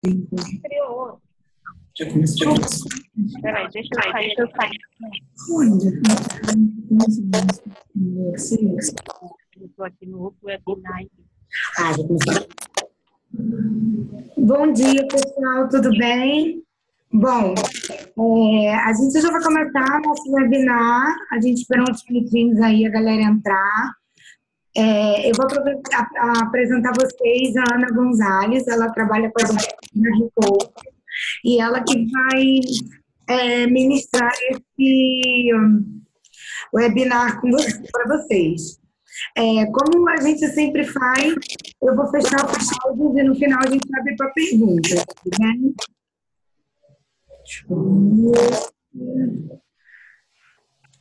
Criou. Já começou? Peraí, deixa eu sair. Onde? Eu estou aqui no outro webinar. Já começou. Bom dia, pessoal, tudo bem? Bom, a gente já vai começar nosso webinar. A gente esperou uns minutinhos aí a galera entrar. Eu vou apresentar vocês a Ana Gonzalez. Ela trabalha com a gente na Recode e ela que vai ministrar esse webinar para vocês. Como a gente sempre faz, eu vou fechar o áudio e no final a gente abre para perguntas, né?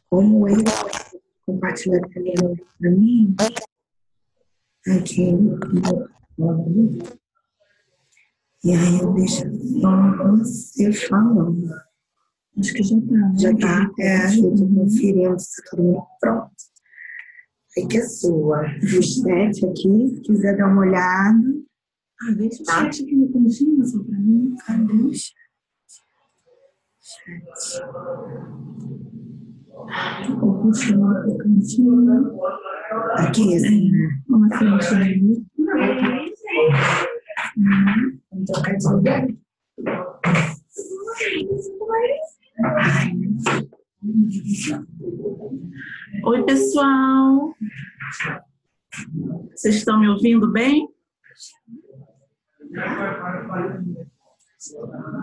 Como ele compartilhar a tela para mim? Aqui. E aí eu deixo só você falando. Acho que já está. Já está. Eu estou conferindo se está todo mundo pronto. Aí que é sua. O chat aqui, se quiser dar uma olhada. Deixa o chat aqui no cantinho só para mim. Cadê o chat? Vou continuar no cantinho. Aqui, assim, né? Uma cantinha. Então, quer dizer. Oi, pessoal. Vocês estão me ouvindo bem?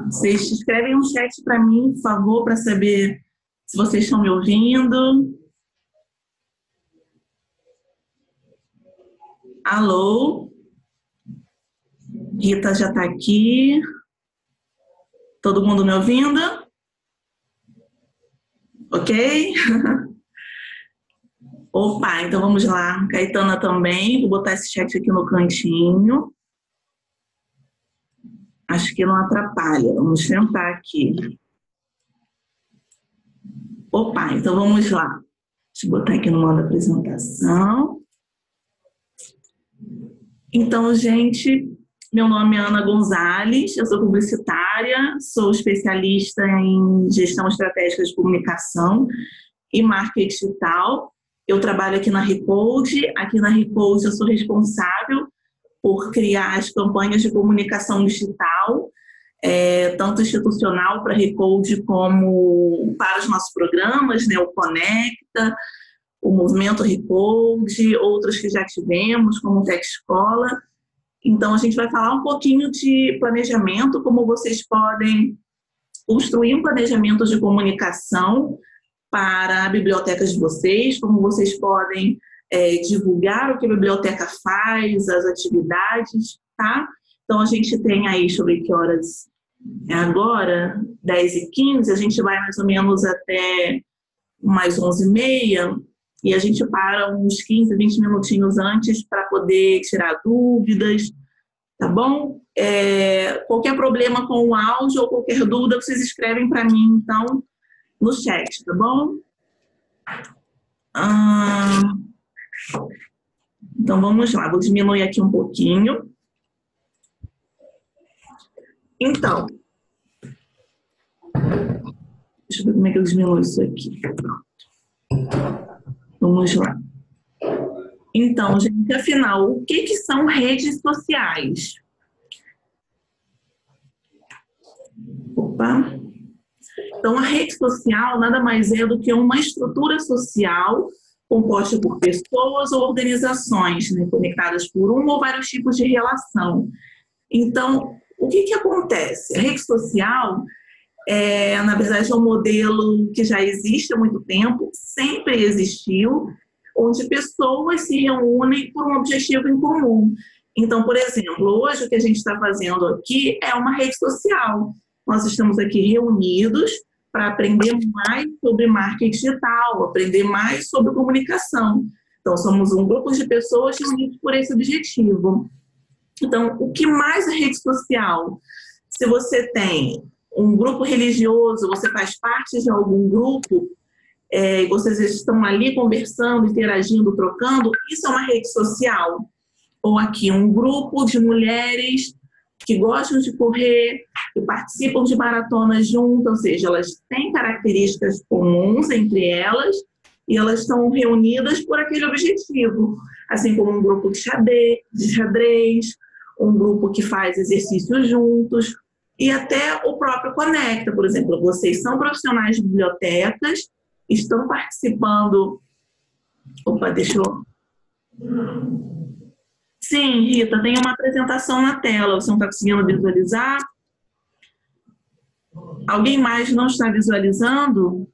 Vocês escrevem um chat para mim, por favor, para saber se vocês estão me ouvindo. Alô? Rita já está aqui. Todo mundo me ouvindo? Ok? Opa, então vamos lá. Caetana também. Vou botar esse chat aqui no cantinho. Acho que não atrapalha. Vamos tentar aqui. Opa, então vamos lá. Deixa eu botar aqui no modo apresentação. Então, gente, meu nome é Ana Gonzalez, eu sou publicitária, sou especialista em gestão estratégica de comunicação e marketing digital. Eu trabalho aqui na Recode. Aqui na Recode eu sou responsável por criar as campanhas de comunicação digital, tanto institucional para a Recode como para os nossos programas, né, o Conecta, o Movimento Recode, outros que já tivemos, como o Tech Escola. Então, a gente vai falar um pouquinho de planejamento, como vocês podem construir um planejamento de comunicação para a biblioteca de vocês, como vocês podem divulgar o que a biblioteca faz, as atividades, tá? Então, a gente tem aí, deixa eu ver que horas é agora, 10h15, a gente vai mais ou menos até mais 11h30, e a gente para uns 15, 20 minutinhos antes para poder tirar dúvidas, tá bom? Qualquer problema com o áudio ou qualquer dúvida, vocês escrevem para mim, então, no chat, tá bom? Então, vamos lá. Vou diminuir aqui um pouquinho. Então, deixa eu ver como é que eu diminuo isso aqui. Pronto. Vamos lá. Então, gente, afinal, o que são redes sociais? Opa! Então, a rede social nada mais é do que uma estrutura social composta por pessoas ou organizações, né, conectadas por um ou vários tipos de relação. Então, o que acontece? A rede social, na verdade, é um modelo que já existe há muito tempo, sempre existiu, onde pessoas se reúnem por um objetivo em comum. Então, por exemplo, hoje o que a gente está fazendo aqui é uma rede social. Nós estamos aqui reunidos para aprender mais sobre marketing digital, aprender mais sobre comunicação. Então, somos um grupo de pessoas reunidas por esse objetivo. Então, o que mais é rede social? Se você tem um grupo religioso, você faz parte de algum grupo, e vocês estão ali conversando, interagindo, trocando, isso é uma rede social. Ou aqui, um grupo de mulheres que gostam de correr, que participam de maratonas juntas, ou seja, elas têm características comuns entre elas e elas estão reunidas por aquele objetivo, assim como um grupo de xadrez, um grupo que faz exercícios juntos e até o próprio Conecta, por exemplo. Vocês são profissionais de bibliotecas, estão participando... Opa, deixa eu... Sim, Rita, tem uma apresentação na tela. Você não está conseguindo visualizar? Alguém mais não está visualizando?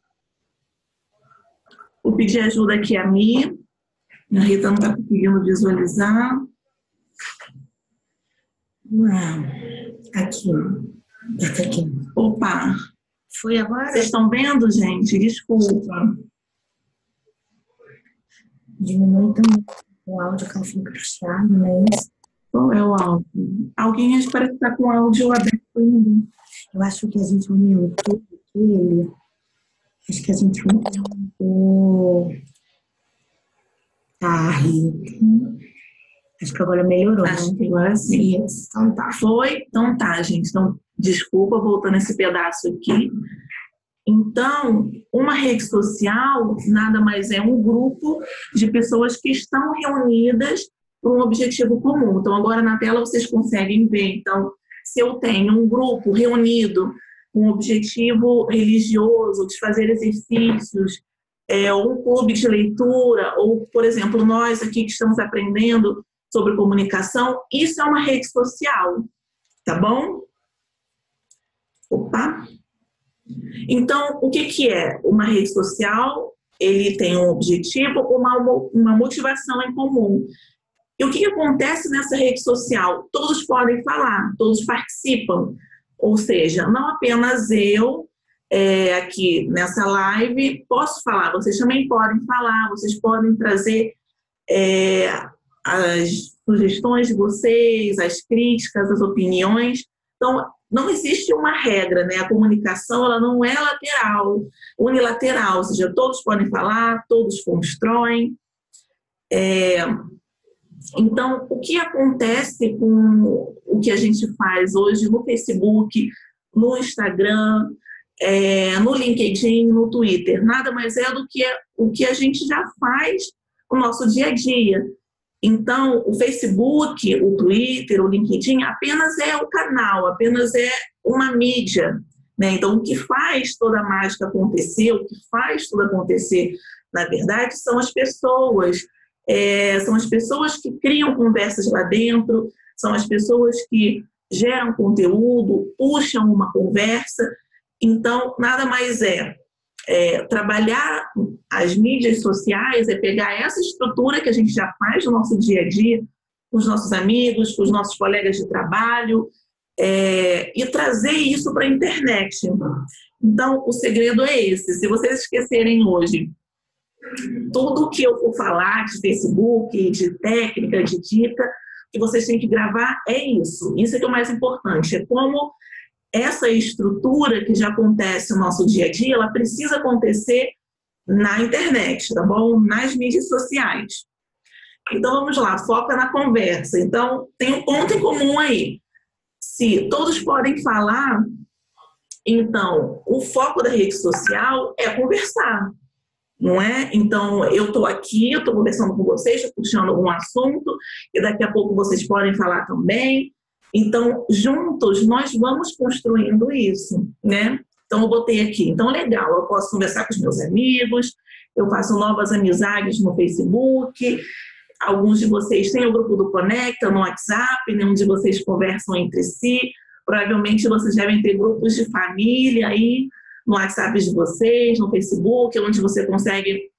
Vou pedir ajuda aqui a Mi. A Rita não está conseguindo visualizar. Aqui. Aqui. Opa! Foi agora? Vocês estão vendo, gente? Desculpa. Diminui também o áudio que ela fica puxado, mas... Qual é o áudio? Alguém parece que está com o áudio aberto ainda. Eu acho que a gente aumentou ele. Acho que a gente aumentou. Tá, Rita. Acho que agora melhorou. Acho que agora sim. Então tá. Foi? Então tá, gente. Então, desculpa, voltando esse pedaço aqui. Então, uma rede social nada mais é um grupo de pessoas que estão reunidas por um objetivo comum. Então, agora na tela vocês conseguem ver. Então, se eu tenho um grupo reunido com um objetivo religioso, de fazer exercícios, ou um clube de leitura, ou, por exemplo, nós aqui que estamos aprendendo sobre comunicação, isso é uma rede social, tá bom? Opa! Então, o que é uma rede social? Ele tem um objetivo, uma motivação em comum. E o que acontece nessa rede social? Todos podem falar, todos participam. Ou seja, não apenas eu, aqui nessa live, posso falar, vocês também podem falar, vocês podem trazer as sugestões de vocês, as críticas, as opiniões. Então, não existe uma regra, né? A comunicação ela não é unilateral, ou seja, todos podem falar, todos constroem. Então, o que acontece com o que a gente faz hoje no Facebook, no Instagram, no LinkedIn, no Twitter? Nada mais é do que o que a gente já faz no nosso dia a dia. Então, o Facebook, o Twitter, o LinkedIn apenas é o canal, apenas é uma mídia, né? Então, o que faz toda a mágica acontecer, o que faz tudo acontecer, na verdade, são as pessoas. São as pessoas que criam conversas lá dentro, são as pessoas que geram conteúdo, puxam uma conversa. Então, nada mais trabalhar as mídias sociais, pegar essa estrutura que a gente já faz no nosso dia a dia, com os nossos amigos, com os nossos colegas de trabalho, e trazer isso para a internet. Então, o segredo é esse. Se vocês esquecerem hoje tudo que eu for falar de Facebook, de técnica, de dica, que vocês têm que gravar é isso. Isso é que é o mais importante. É como essa estrutura que já acontece no nosso dia a dia, ela precisa acontecer na internet, tá bom? Nas mídias sociais. Então, vamos lá, foca na conversa. Então, tem um ponto em comum aí. Se todos podem falar, então, o foco da rede social é conversar, não é? Então, eu estou aqui, eu estou conversando com vocês, estou puxando algum assunto, e daqui a pouco vocês podem falar também. Então, juntos, nós vamos construindo isso, né? Então, eu botei aqui. Então, legal, eu posso conversar com os meus amigos, eu faço novas amizades no Facebook, alguns de vocês têm o grupo do Conecta no WhatsApp, nenhum de vocês conversam entre si, provavelmente vocês devem ter grupos de família aí no WhatsApp de vocês, no Facebook, onde você consegue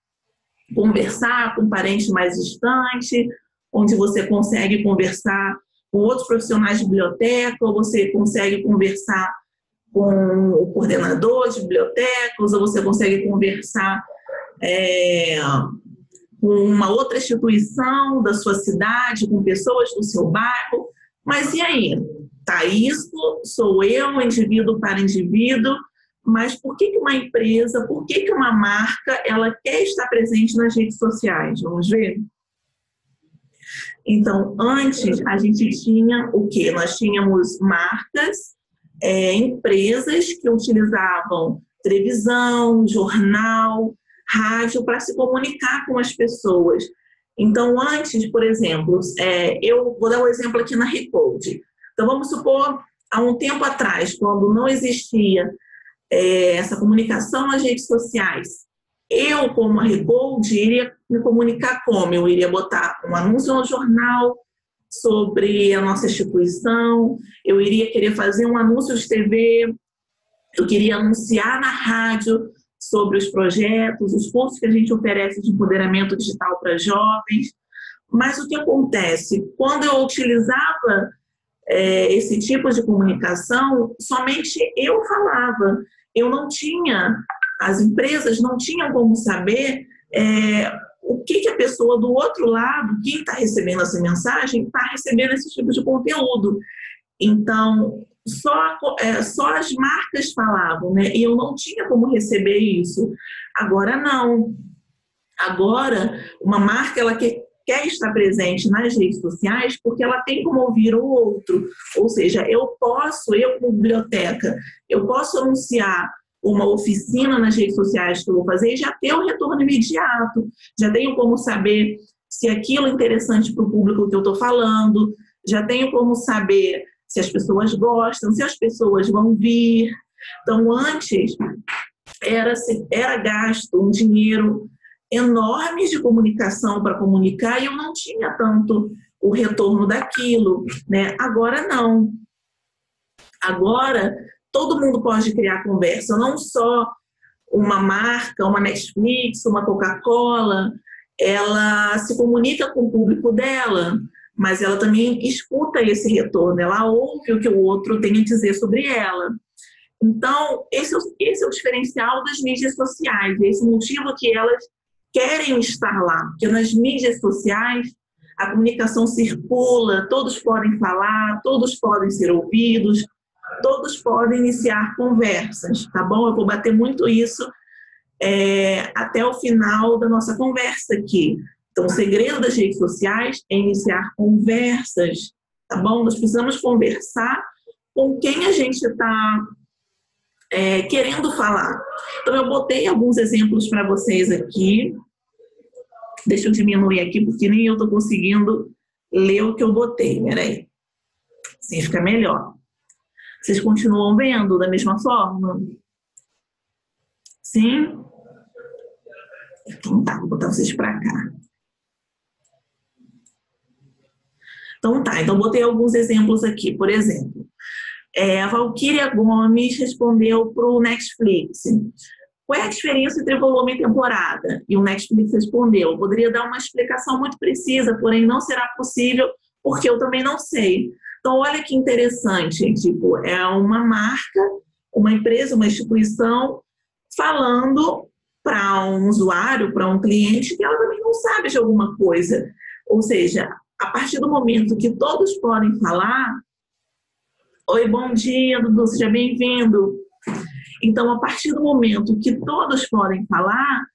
conversar com parentes mais distantes, onde você consegue conversar com outros profissionais de biblioteca, ou você consegue conversar com o coordenador de bibliotecas, ou você consegue conversar com uma outra instituição da sua cidade, com pessoas do seu bairro. Mas e aí? Tá, isso sou eu, indivíduo para indivíduo, mas por que uma empresa, por que uma marca, ela quer estar presente nas redes sociais? Vamos ver? Então, antes, a gente tinha o quê? Nós tínhamos marcas, empresas que utilizavam televisão, jornal, rádio para se comunicar com as pessoas. Então, antes, por exemplo, eu vou dar um exemplo aqui na Recode. Então, vamos supor, há um tempo atrás, quando não existia essa comunicação nas redes sociais, eu, como a Recode, iria me comunicar como? Eu iria botar um anúncio no jornal sobre a nossa instituição, eu iria querer fazer um anúncio de TV, eu queria anunciar na rádio sobre os projetos, os cursos que a gente oferece de empoderamento digital para jovens. Mas o que acontece? Quando eu utilizava esse tipo de comunicação, somente eu falava. Eu não tinha, as empresas não tinham como saber o que a pessoa do outro lado, quem está recebendo essa mensagem, está recebendo esse tipo de conteúdo. Então, só as marcas falavam, né? E eu não tinha como receber isso. Agora não. Agora, uma marca, ela quer estar presente nas redes sociais porque ela tem como ouvir o outro. Ou seja, eu como biblioteca, eu posso anunciar uma oficina nas redes sociais que eu vou fazer e já ter o retorno imediato. Já tenho como saber se aquilo é interessante para o público que eu estou falando, já tenho como saber se as pessoas gostam, se as pessoas vão vir. Então, antes, era gasto um dinheiro enorme de comunicação para comunicar e eu não tinha tanto o retorno daquilo, né? Agora, não. Agora, todo mundo pode criar conversa, não só uma marca, uma Netflix, uma Coca-Cola, ela se comunica com o público dela, mas ela também escuta esse retorno, ela ouve o que o outro tem a dizer sobre ela. Então, esse é o diferencial das mídias sociais, esse motivo que elas querem estar lá, porque nas mídias sociais a comunicação circula, todos podem falar, todos podem ser ouvidos, todos podem iniciar conversas, tá bom? Eu vou bater muito isso até o final da nossa conversa aqui. Então, o segredo das redes sociais é iniciar conversas, tá bom? Nós precisamos conversar com quem a gente está querendo falar. Então, eu botei alguns exemplos para vocês aqui. Deixa eu diminuir aqui, porque nem eu estou conseguindo ler o que eu botei. Peraí. Assim fica melhor. Vocês continuam vendo da mesma forma? Sim? Então tá, vou botar vocês para cá. Então tá, então botei alguns exemplos aqui. Por exemplo, a Valquíria Gomes respondeu para o Netflix. Qual é a diferença entre volume e temporada? E o Netflix respondeu. Eu poderia dar uma explicação muito precisa, porém não será possível porque eu também não sei. Então, olha que interessante. Tipo, é uma marca, uma empresa, uma instituição falando para um usuário, para um cliente, que ela também não sabe de alguma coisa. Ou seja, a partir do momento que todos podem falar, oi, bom dia, Dudu, seja bem-vindo. Então, a partir do momento que todos podem falar,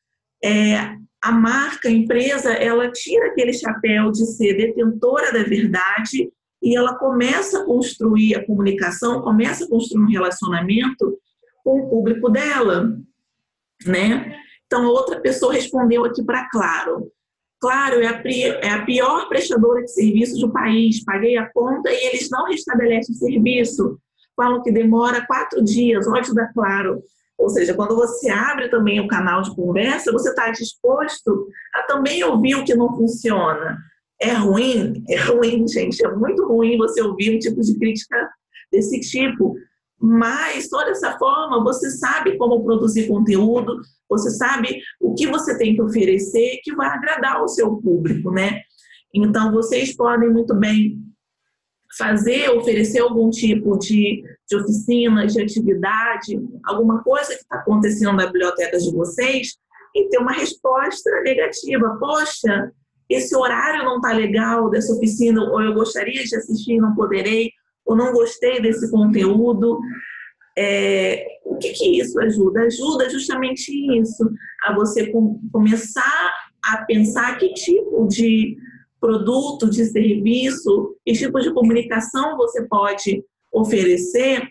a marca, a empresa, ela tira aquele chapéu de ser detentora da verdade e ela começa a construir a comunicação, começa a construir um relacionamento com o público dela, né? Então, outra pessoa respondeu aqui para Claro. Claro, é a pior prestadora de serviço do país. Paguei a conta e eles não restabelecem o serviço. Falam que demora 4 dias, ódio da Claro. Ou seja, quando você abre também o canal de conversa, você está disposto a também ouvir o que não funciona. É ruim, gente. É muito ruim você ouvir um tipo de crítica desse tipo. Mas, só dessa forma, você sabe como produzir conteúdo, você sabe o que você tem que oferecer que vai agradar o seu público, né? Então, vocês podem muito bem oferecer algum tipo de oficina, de atividade, alguma coisa que está acontecendo na biblioteca de vocês e ter uma resposta negativa. Poxa, esse horário não está legal dessa oficina, ou eu gostaria de assistir e não poderei, ou não gostei desse conteúdo. O que isso ajuda? Ajuda justamente isso, a você começar a pensar que tipo de produto, de serviço, que tipo de comunicação você pode oferecer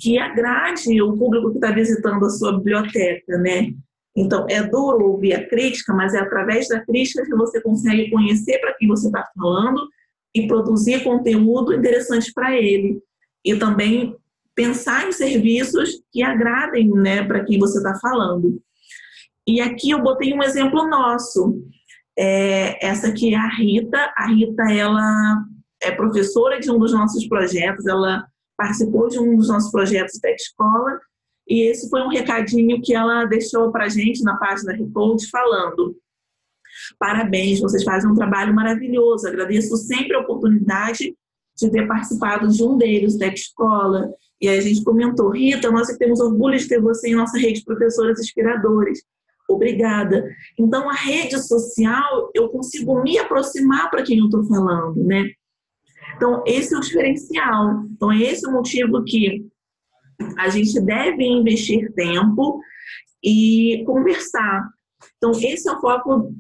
que agrade o público que está visitando a sua biblioteca, né? Então, é duro ouvir a crítica, mas é através da crítica que você consegue conhecer para quem você está falando e produzir conteúdo interessante para ele. E também pensar em serviços que agradem, né, para quem você está falando. E aqui eu botei um exemplo nosso. Essa aqui é a Rita. A Rita, ela é professora de um dos nossos projetos, ela participou de um dos nossos projetos da escola, e esse foi um recadinho que ela deixou para a gente na página Recode, falando: parabéns, vocês fazem um trabalho maravilhoso, agradeço sempre a oportunidade de ter participado de um deles, da escola. E aí a gente comentou: Rita, nós temos orgulho de ter você em nossa rede de professoras inspiradoras. Obrigada. Então, a rede social, eu consigo me aproximar para quem eu estou falando, né? Então, esse é o diferencial. Então, esse é o motivo que a gente deve investir tempo e conversar. Então, esse é o foco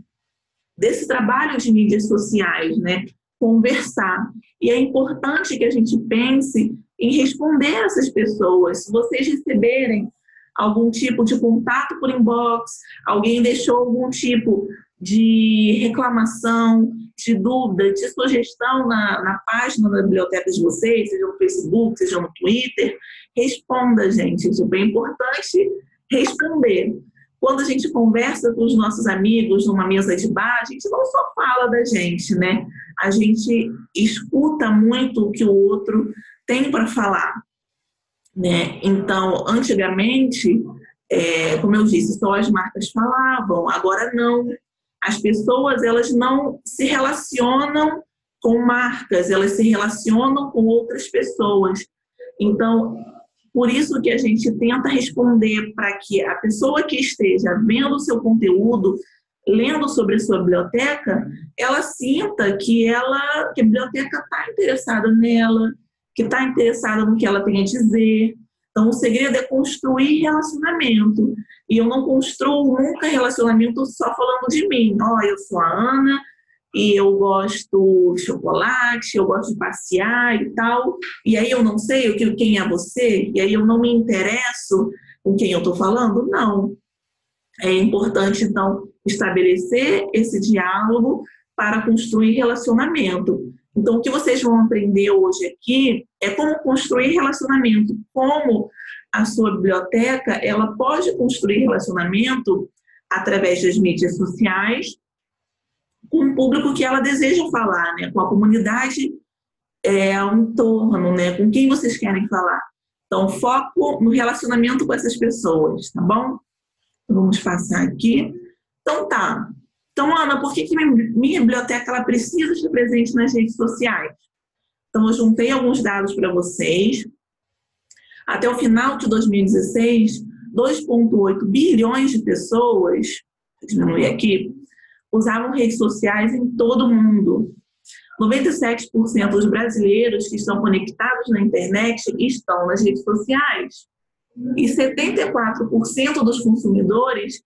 desse trabalho de mídias sociais, né? Conversar. E é importante que a gente pense em responder essas pessoas. Se vocês receberem algum tipo de contato por inbox, alguém deixou algum tipo de reclamação, de dúvida, de sugestão na página da biblioteca de vocês, seja no Facebook, seja no Twitter, responda, gente. É importante responder. Quando a gente conversa com os nossos amigos numa mesa de bar, a gente não só fala da gente, né? A gente escuta muito o que o outro tem para falar, né? Então, antigamente, como eu disse, só as marcas falavam, agora não. As pessoas, elas não se relacionam com marcas, elas se relacionam com outras pessoas. Então, por isso que a gente tenta responder para que a pessoa que esteja vendo o seu conteúdo, lendo sobre a sua biblioteca, ela sinta que a biblioteca está interessada nela, que está interessada no que ela tem a dizer. Então, o segredo é construir relacionamento. E eu não construo nunca relacionamento só falando de mim. Eu sou a Ana e eu gosto de chocolate, eu gosto de passear e tal. E aí eu não sei quem é você? E aí eu não me interesso com quem eu estou falando? Não. É importante, então, estabelecer esse diálogo para construir relacionamento. Então, o que vocês vão aprender hoje aqui é como construir relacionamento, como a sua biblioteca ela pode construir relacionamento através das mídias sociais com o público que ela deseja falar, né? Com a comunidade ao entorno, né? Com quem vocês querem falar. Então, foco no relacionamento com essas pessoas, tá bom? Vamos passar aqui. Então, tá. Então, Ana, por que minha biblioteca ela precisa estar presente nas redes sociais? Então, eu juntei alguns dados para vocês. Até o final de 2016, 2,8 bilhões de pessoas, vou diminuir aqui, usavam redes sociais em todo o mundo. 97% dos brasileiros que estão conectados na internet estão nas redes sociais. E 74% dos consumidores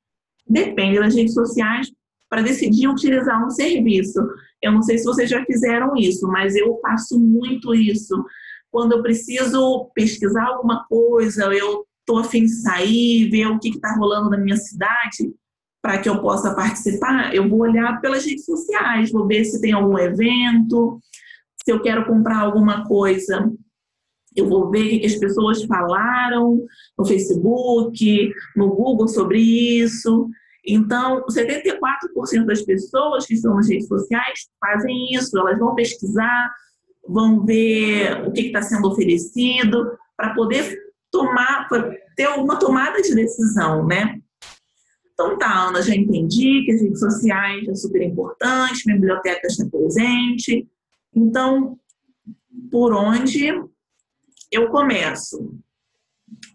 dependem das redes sociais para decidir utilizar um serviço. Eu não sei se vocês já fizeram isso, mas eu faço muito isso. Quando eu preciso pesquisar alguma coisa, eu estou a fim de sair, ver o que está rolando na minha cidade, para que eu possa participar, eu vou olhar pelas redes sociais, vou ver se tem algum evento, se eu quero comprar alguma coisa, eu vou ver o que as pessoas falaram no Facebook, no Google sobre isso. Então, 74% das pessoas que estão nas redes sociais fazem isso, elas vão pesquisar, vão ver o que está sendo oferecido, para poder ter uma tomada de decisão, né? Então tá, Ana, já entendi que as redes sociais é super importante, minha biblioteca está presente. Então, por onde eu começo?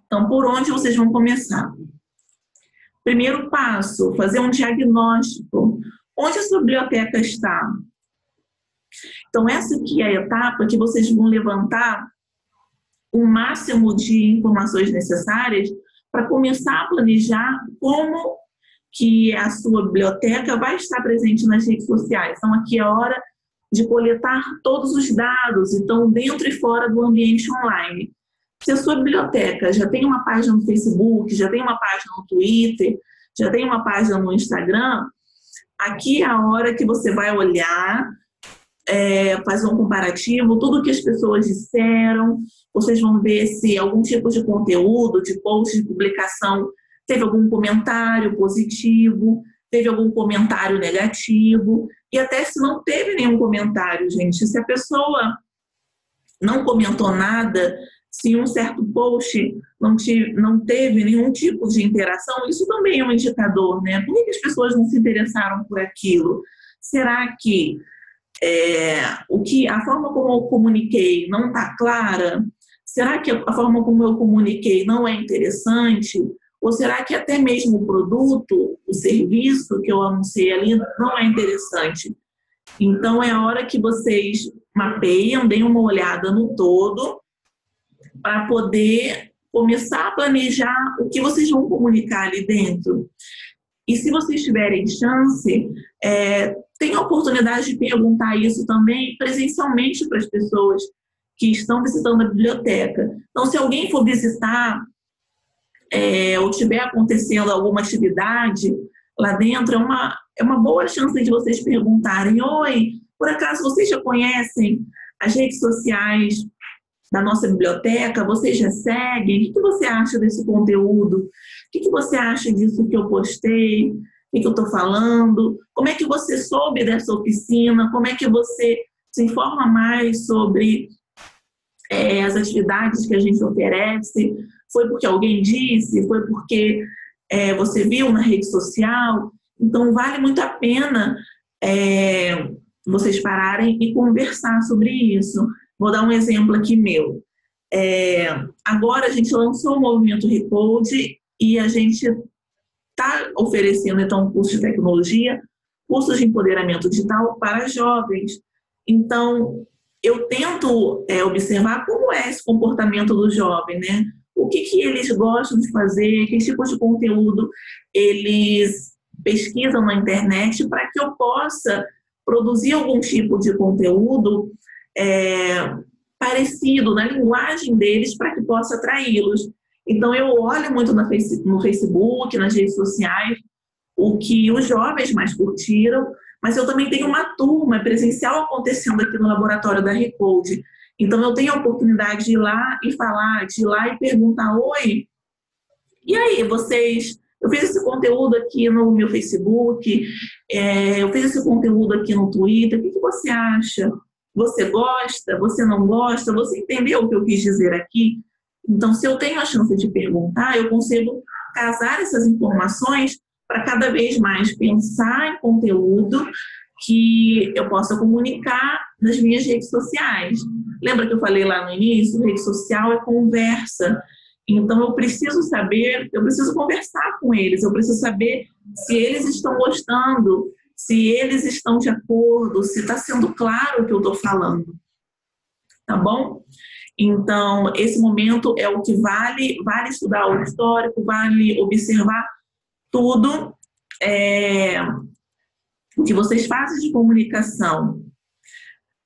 Então, por onde vocês vão começar? Primeiro passo, fazer um diagnóstico. Onde a sua biblioteca está? Então, essa aqui é a etapa que vocês vão levantar o máximo de informações necessárias para começar a planejar como que a sua biblioteca vai estar presente nas redes sociais. Então, aqui é a hora de coletar todos os dados, então, dentro e fora do ambiente online. Se a sua biblioteca já tem uma página no Facebook, já tem uma página no Twitter, já tem uma página no Instagram, aqui é a hora que você vai olhar, fazer um comparativo, tudo que as pessoas disseram, vocês vão ver se algum tipo de conteúdo, de post, de publicação, teve algum comentário positivo, teve algum comentário negativo, e até se não teve nenhum comentário, gente, se a pessoa não comentou nada, se um certo post não teve nenhum tipo de interação, isso também é um indicador, né? Por que as pessoas não se interessaram por aquilo? Será que a forma como eu comuniquei não está clara? Será que a forma como eu comuniquei não é interessante? Ou será que até mesmo o produto, o serviço que eu anunciei ali não é interessante? Então, é a hora que vocês mapeiam, deem uma olhada no todo, para poder começar a planejar o que vocês vão comunicar ali dentro. E se vocês tiverem chance, tenham a oportunidade de perguntar isso também presencialmente para as pessoas que estão visitando a biblioteca. Então, se alguém for visitar ou tiver acontecendo alguma atividade lá dentro, é uma boa chance de vocês perguntarem: oi, por acaso vocês já conhecem as redes sociais da nossa biblioteca? Vocês já seguem? O que você acha desse conteúdo? O que você acha disso que eu postei? O que eu estou falando? Como é que você soube dessa oficina? Como é que você se informa mais sobre as atividades que a gente oferece? Foi porque alguém disse? Foi porque você viu na rede social? Então, vale muito a pena vocês pararem e conversar sobre isso. Vou dar um exemplo aqui meu. Agora a gente lançou o Movimento Recode e a gente está oferecendo, então, cursos de tecnologia, cursos de empoderamento digital para jovens. Então, eu tento observar como é esse comportamento do jovem, né? O que eles gostam de fazer, que tipo de conteúdo eles pesquisam na internet, para que eu possa produzir algum tipo de conteúdo parecido na linguagem deles, para que possa atraí-los. Então, eu olho muito no Facebook, nas redes sociais, o que os jovens mais curtiram, mas eu também tenho uma turma presencial acontecendo aqui no laboratório da Recode. Então, eu tenho a oportunidade de ir lá e falar, de ir lá e perguntar: oi, e aí, vocês... Eu fiz esse conteúdo aqui no meu Facebook, eu fiz esse conteúdo aqui no Twitter, o que você acha? Você gosta? Você não gosta? Você entendeu o que eu quis dizer aqui? Então, se eu tenho a chance de perguntar, eu consigo casar essas informações para cada vez mais pensar em conteúdo que eu possa comunicar nas minhas redes sociais. Lembra que eu falei lá no início? Rede social é conversa. Então, eu preciso saber, eu preciso conversar com eles, eu preciso saber se eles estão gostando, se eles estão de acordo, se está sendo claro o que eu estou falando. Tá bom? Então, esse momento é o que vale estudar o histórico, vale observar tudo o que vocês fazem de comunicação.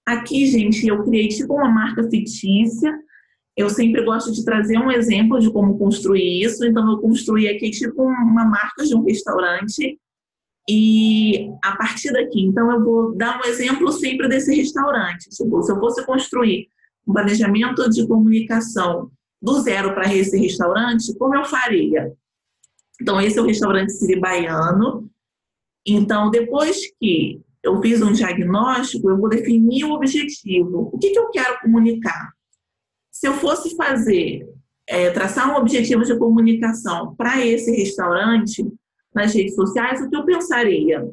Aqui, gente, eu criei tipo uma marca fictícia. Eu sempre gosto de trazer um exemplo de como construir isso. Então, eu construí aqui tipo uma marca de um restaurante. E a partir daqui, então, eu vou dar um exemplo sempre desse restaurante. Tipo, se eu fosse construir um planejamento de comunicação do zero para esse restaurante, como eu faria? Então, esse é o restaurante Siri Baiano. Então, depois que eu fiz um diagnóstico, eu vou definir o objetivo. O que eu quero comunicar? Se eu fosse traçar um objetivo de comunicação para esse restaurante nas redes sociais, o que eu pensaria?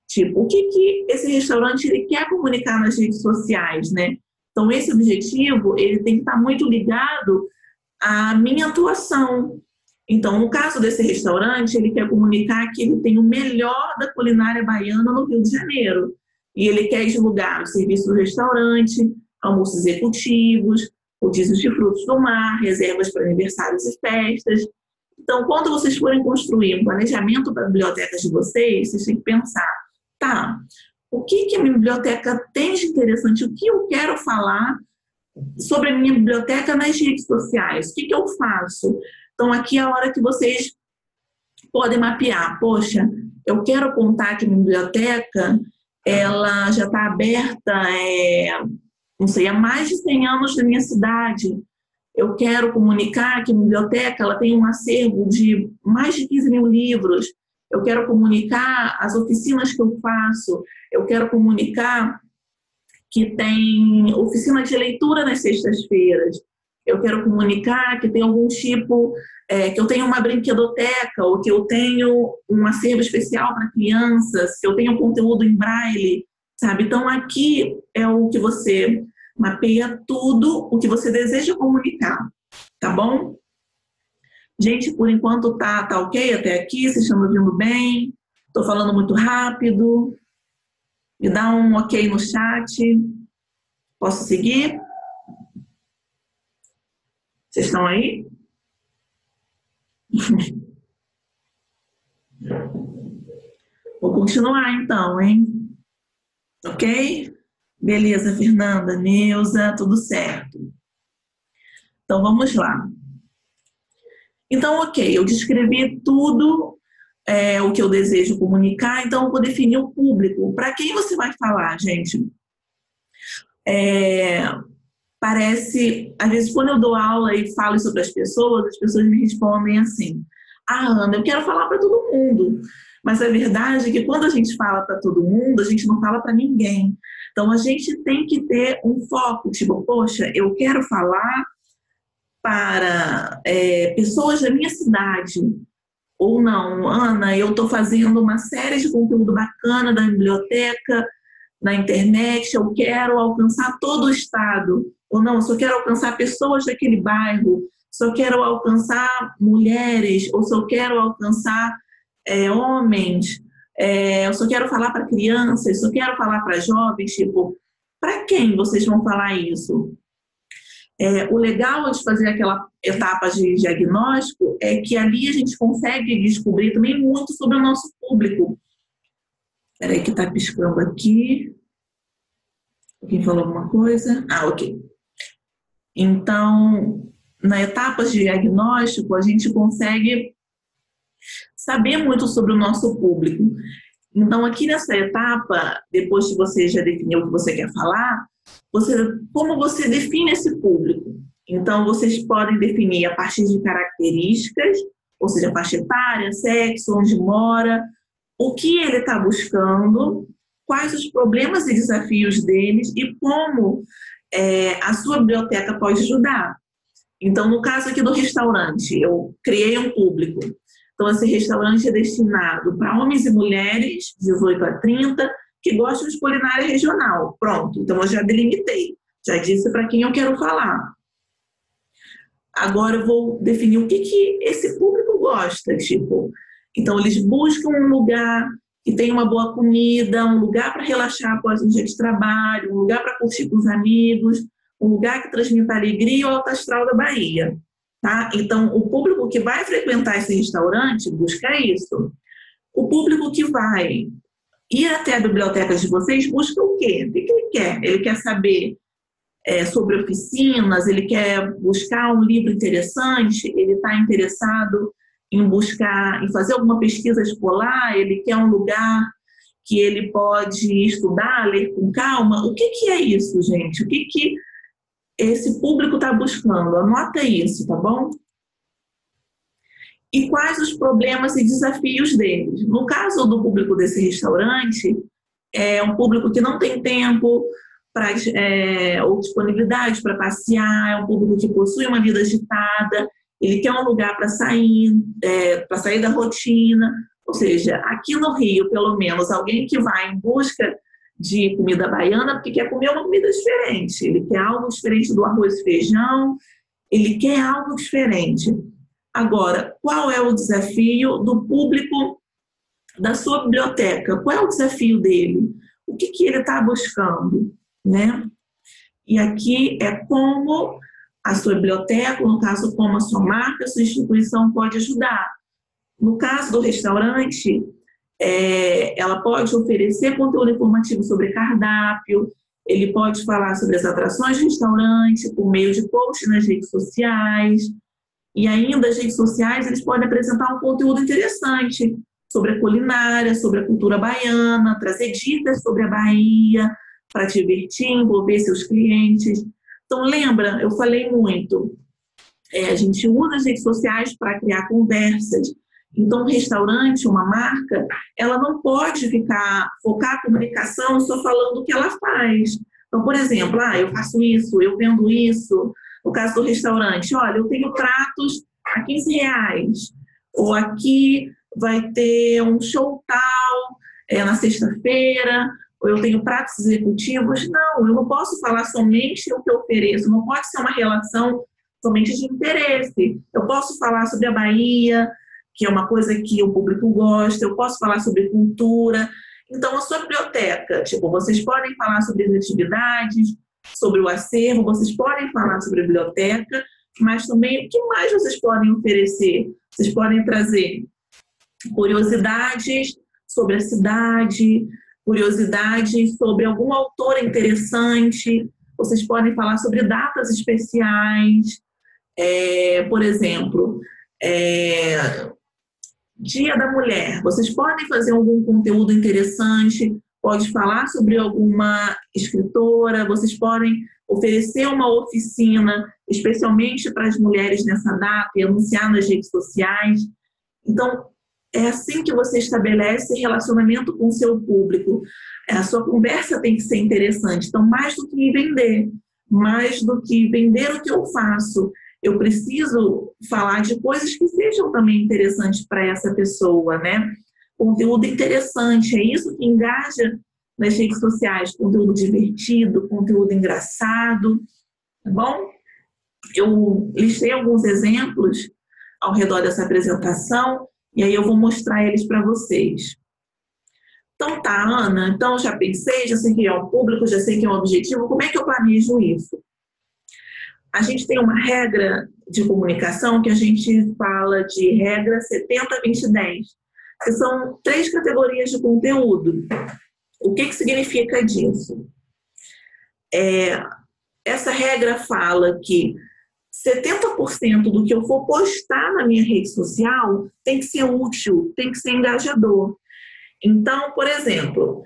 Tipo, o que esse restaurante ele quer comunicar nas redes sociais, né? Então, esse objetivo, ele tem que estar muito ligado à minha atuação. Então, no caso desse restaurante, ele quer comunicar que ele tem o melhor da culinária baiana no Rio de Janeiro. E ele quer divulgar o serviço do restaurante, almoços executivos, rodízios de frutos do mar, reservas para aniversários e festas. Então, quando vocês forem construir um planejamento para bibliotecas de vocês têm que pensar, tá, o que a minha biblioteca tem de interessante? O que eu quero falar sobre a minha biblioteca nas redes sociais? O que eu faço? Então, aqui é a hora que vocês podem mapear. Poxa, eu quero contar que a minha biblioteca ela já está aberta, não sei, há mais de 100 anos na minha cidade. Eu quero comunicar que a biblioteca ela tem um acervo de mais de 15 mil livros. Eu quero comunicar as oficinas que eu faço. Eu quero comunicar que tem oficina de leitura nas sextas-feiras. Eu quero comunicar que tem algum tipo, que eu tenho uma brinquedoteca, ou que eu tenho um acervo especial para crianças, que eu tenho conteúdo em braille, sabe? Então, aqui é o que você mapeia tudo o que você deseja comunicar, tá bom? Gente, por enquanto tá ok até aqui? Vocês estão me ouvindo bem? Estou falando muito rápido? Me dá um ok no chat. Posso seguir? Vocês estão aí? Vou continuar então, hein? Ok? Beleza, Fernanda, Neuza, tudo certo. Então, vamos lá. Então, ok, eu descrevi tudo o que eu desejo comunicar, então eu vou definir o público. Para quem você vai falar, gente? Parece, às vezes, quando eu dou aula e falo sobre as pessoas me respondem assim, Ana, eu quero falar para todo mundo. Mas a verdade é que quando a gente fala para todo mundo, a gente não fala para ninguém. Então, a gente tem que ter um foco, tipo, poxa, eu quero falar para pessoas da minha cidade. Ou não, Ana, eu estou fazendo uma série de conteúdo bacana da biblioteca, na internet, eu quero alcançar todo o estado. Ou não, eu só quero alcançar pessoas daquele bairro, só quero alcançar mulheres, ou só quero alcançar homens, eu só quero falar para crianças, só quero falar para jovens, tipo, para quem vocês vão falar isso? O legal de fazer aquela etapa de diagnóstico é que ali a gente consegue descobrir também muito sobre o nosso público. Espera aí que está piscando aqui. Alguém falou alguma coisa? Ok. Então, na etapa de diagnóstico, a gente consegue saber muito sobre o nosso público. Então, aqui nessa etapa, depois que você já definiu o que você quer falar, como você define esse público? Então, vocês podem definir a partir de características, ou seja, faixa etária, sexo, onde mora, o que ele está buscando, quais os problemas e desafios deles e como a sua biblioteca pode ajudar. Então, no caso aqui do restaurante, eu criei um público. Então, esse restaurante é destinado para homens e mulheres, 18 a 30, que gostam de culinária regional. Pronto, então eu já delimitei, já disse para quem eu quero falar. Agora eu vou definir o que esse público gosta, tipo. Então, eles buscam um lugar que tem uma boa comida, um lugar para relaxar após um dia de trabalho, um lugar para curtir com os amigos, um lugar que transmita alegria ao alto astral da Bahia. Tá? Então, o público que vai frequentar esse restaurante busca isso. O público que vai ir até a biblioteca de vocês busca o quê? O que ele quer? Ele quer saber sobre oficinas, ele quer buscar um livro interessante, ele está interessado em fazer alguma pesquisa escolar, ele quer um lugar que ele pode estudar, ler com calma. O que é isso, gente? O que esse público está buscando? Anota isso, tá bom? E quais os problemas e desafios deles? No caso do público desse restaurante, é um público que não tem tempo ou disponibilidade para passear, é um público que possui uma vida agitada, ele quer um lugar para sair da rotina. Ou seja, aqui no Rio, pelo menos, alguém que vai em busca de comida baiana porque quer comer uma comida diferente. Ele quer algo diferente do arroz e feijão, ele quer algo diferente. Agora, qual é o desafio do público da sua biblioteca? Qual é o desafio dele? O que ele está buscando, né? E aqui é como a sua biblioteca, no caso, como a sua marca, a sua instituição pode ajudar. No caso do restaurante, ela pode oferecer conteúdo informativo sobre cardápio, ele pode falar sobre as atrações do restaurante por meio de posts nas redes sociais, e ainda as redes sociais eles podem apresentar um conteúdo interessante sobre a culinária, sobre a cultura baiana, trazer dicas sobre a Bahia para divertir, envolver seus clientes. Então, lembra, eu falei muito, a gente usa as redes sociais para criar conversas. Então, um restaurante, uma marca, ela não pode focar a comunicação só falando o que ela faz. Então, por exemplo, eu faço isso, eu vendo isso. No caso do restaurante, olha, eu tenho pratos a R$ 15, ou aqui vai ter um show tal na sexta-feira, ou eu tenho pratos executivos. Não, eu não posso falar somente o que eu ofereço, não pode ser uma relação somente de interesse. Eu posso falar sobre a Bahia, que é uma coisa que o público gosta, eu posso falar sobre cultura. Então, a sua biblioteca, vocês podem falar sobre as atividades, sobre o acervo, vocês podem falar sobre a biblioteca, mas também o que mais vocês podem oferecer? Vocês podem trazer curiosidades sobre a cidade, curiosidades sobre algum autor interessante, vocês podem falar sobre datas especiais, por exemplo, Dia da Mulher, vocês podem fazer algum conteúdo interessante, pode falar sobre alguma escritora, vocês podem oferecer uma oficina, especialmente para as mulheres nessa data, e anunciar nas redes sociais. Então, é assim que você estabelece relacionamento com o seu público. A sua conversa tem que ser interessante. Então, mais do que vender o que eu faço, eu preciso falar de coisas que sejam também interessantes para essa pessoa, né? Conteúdo interessante, é isso que engaja nas redes sociais, conteúdo divertido, conteúdo engraçado, tá bom? Eu listei alguns exemplos ao redor dessa apresentação e aí eu vou mostrar eles para vocês. Então tá, Ana, então já pensei, já sei quem é o público, já sei quem é o objetivo, como é que eu planejo isso? A gente tem uma regra de comunicação que a gente fala de regra 70-20-10, que são 3 categorias de conteúdo. O que significa disso? Essa regra fala que 70% do que eu for postar na minha rede social tem que ser útil, tem que ser engajador. Então, por exemplo,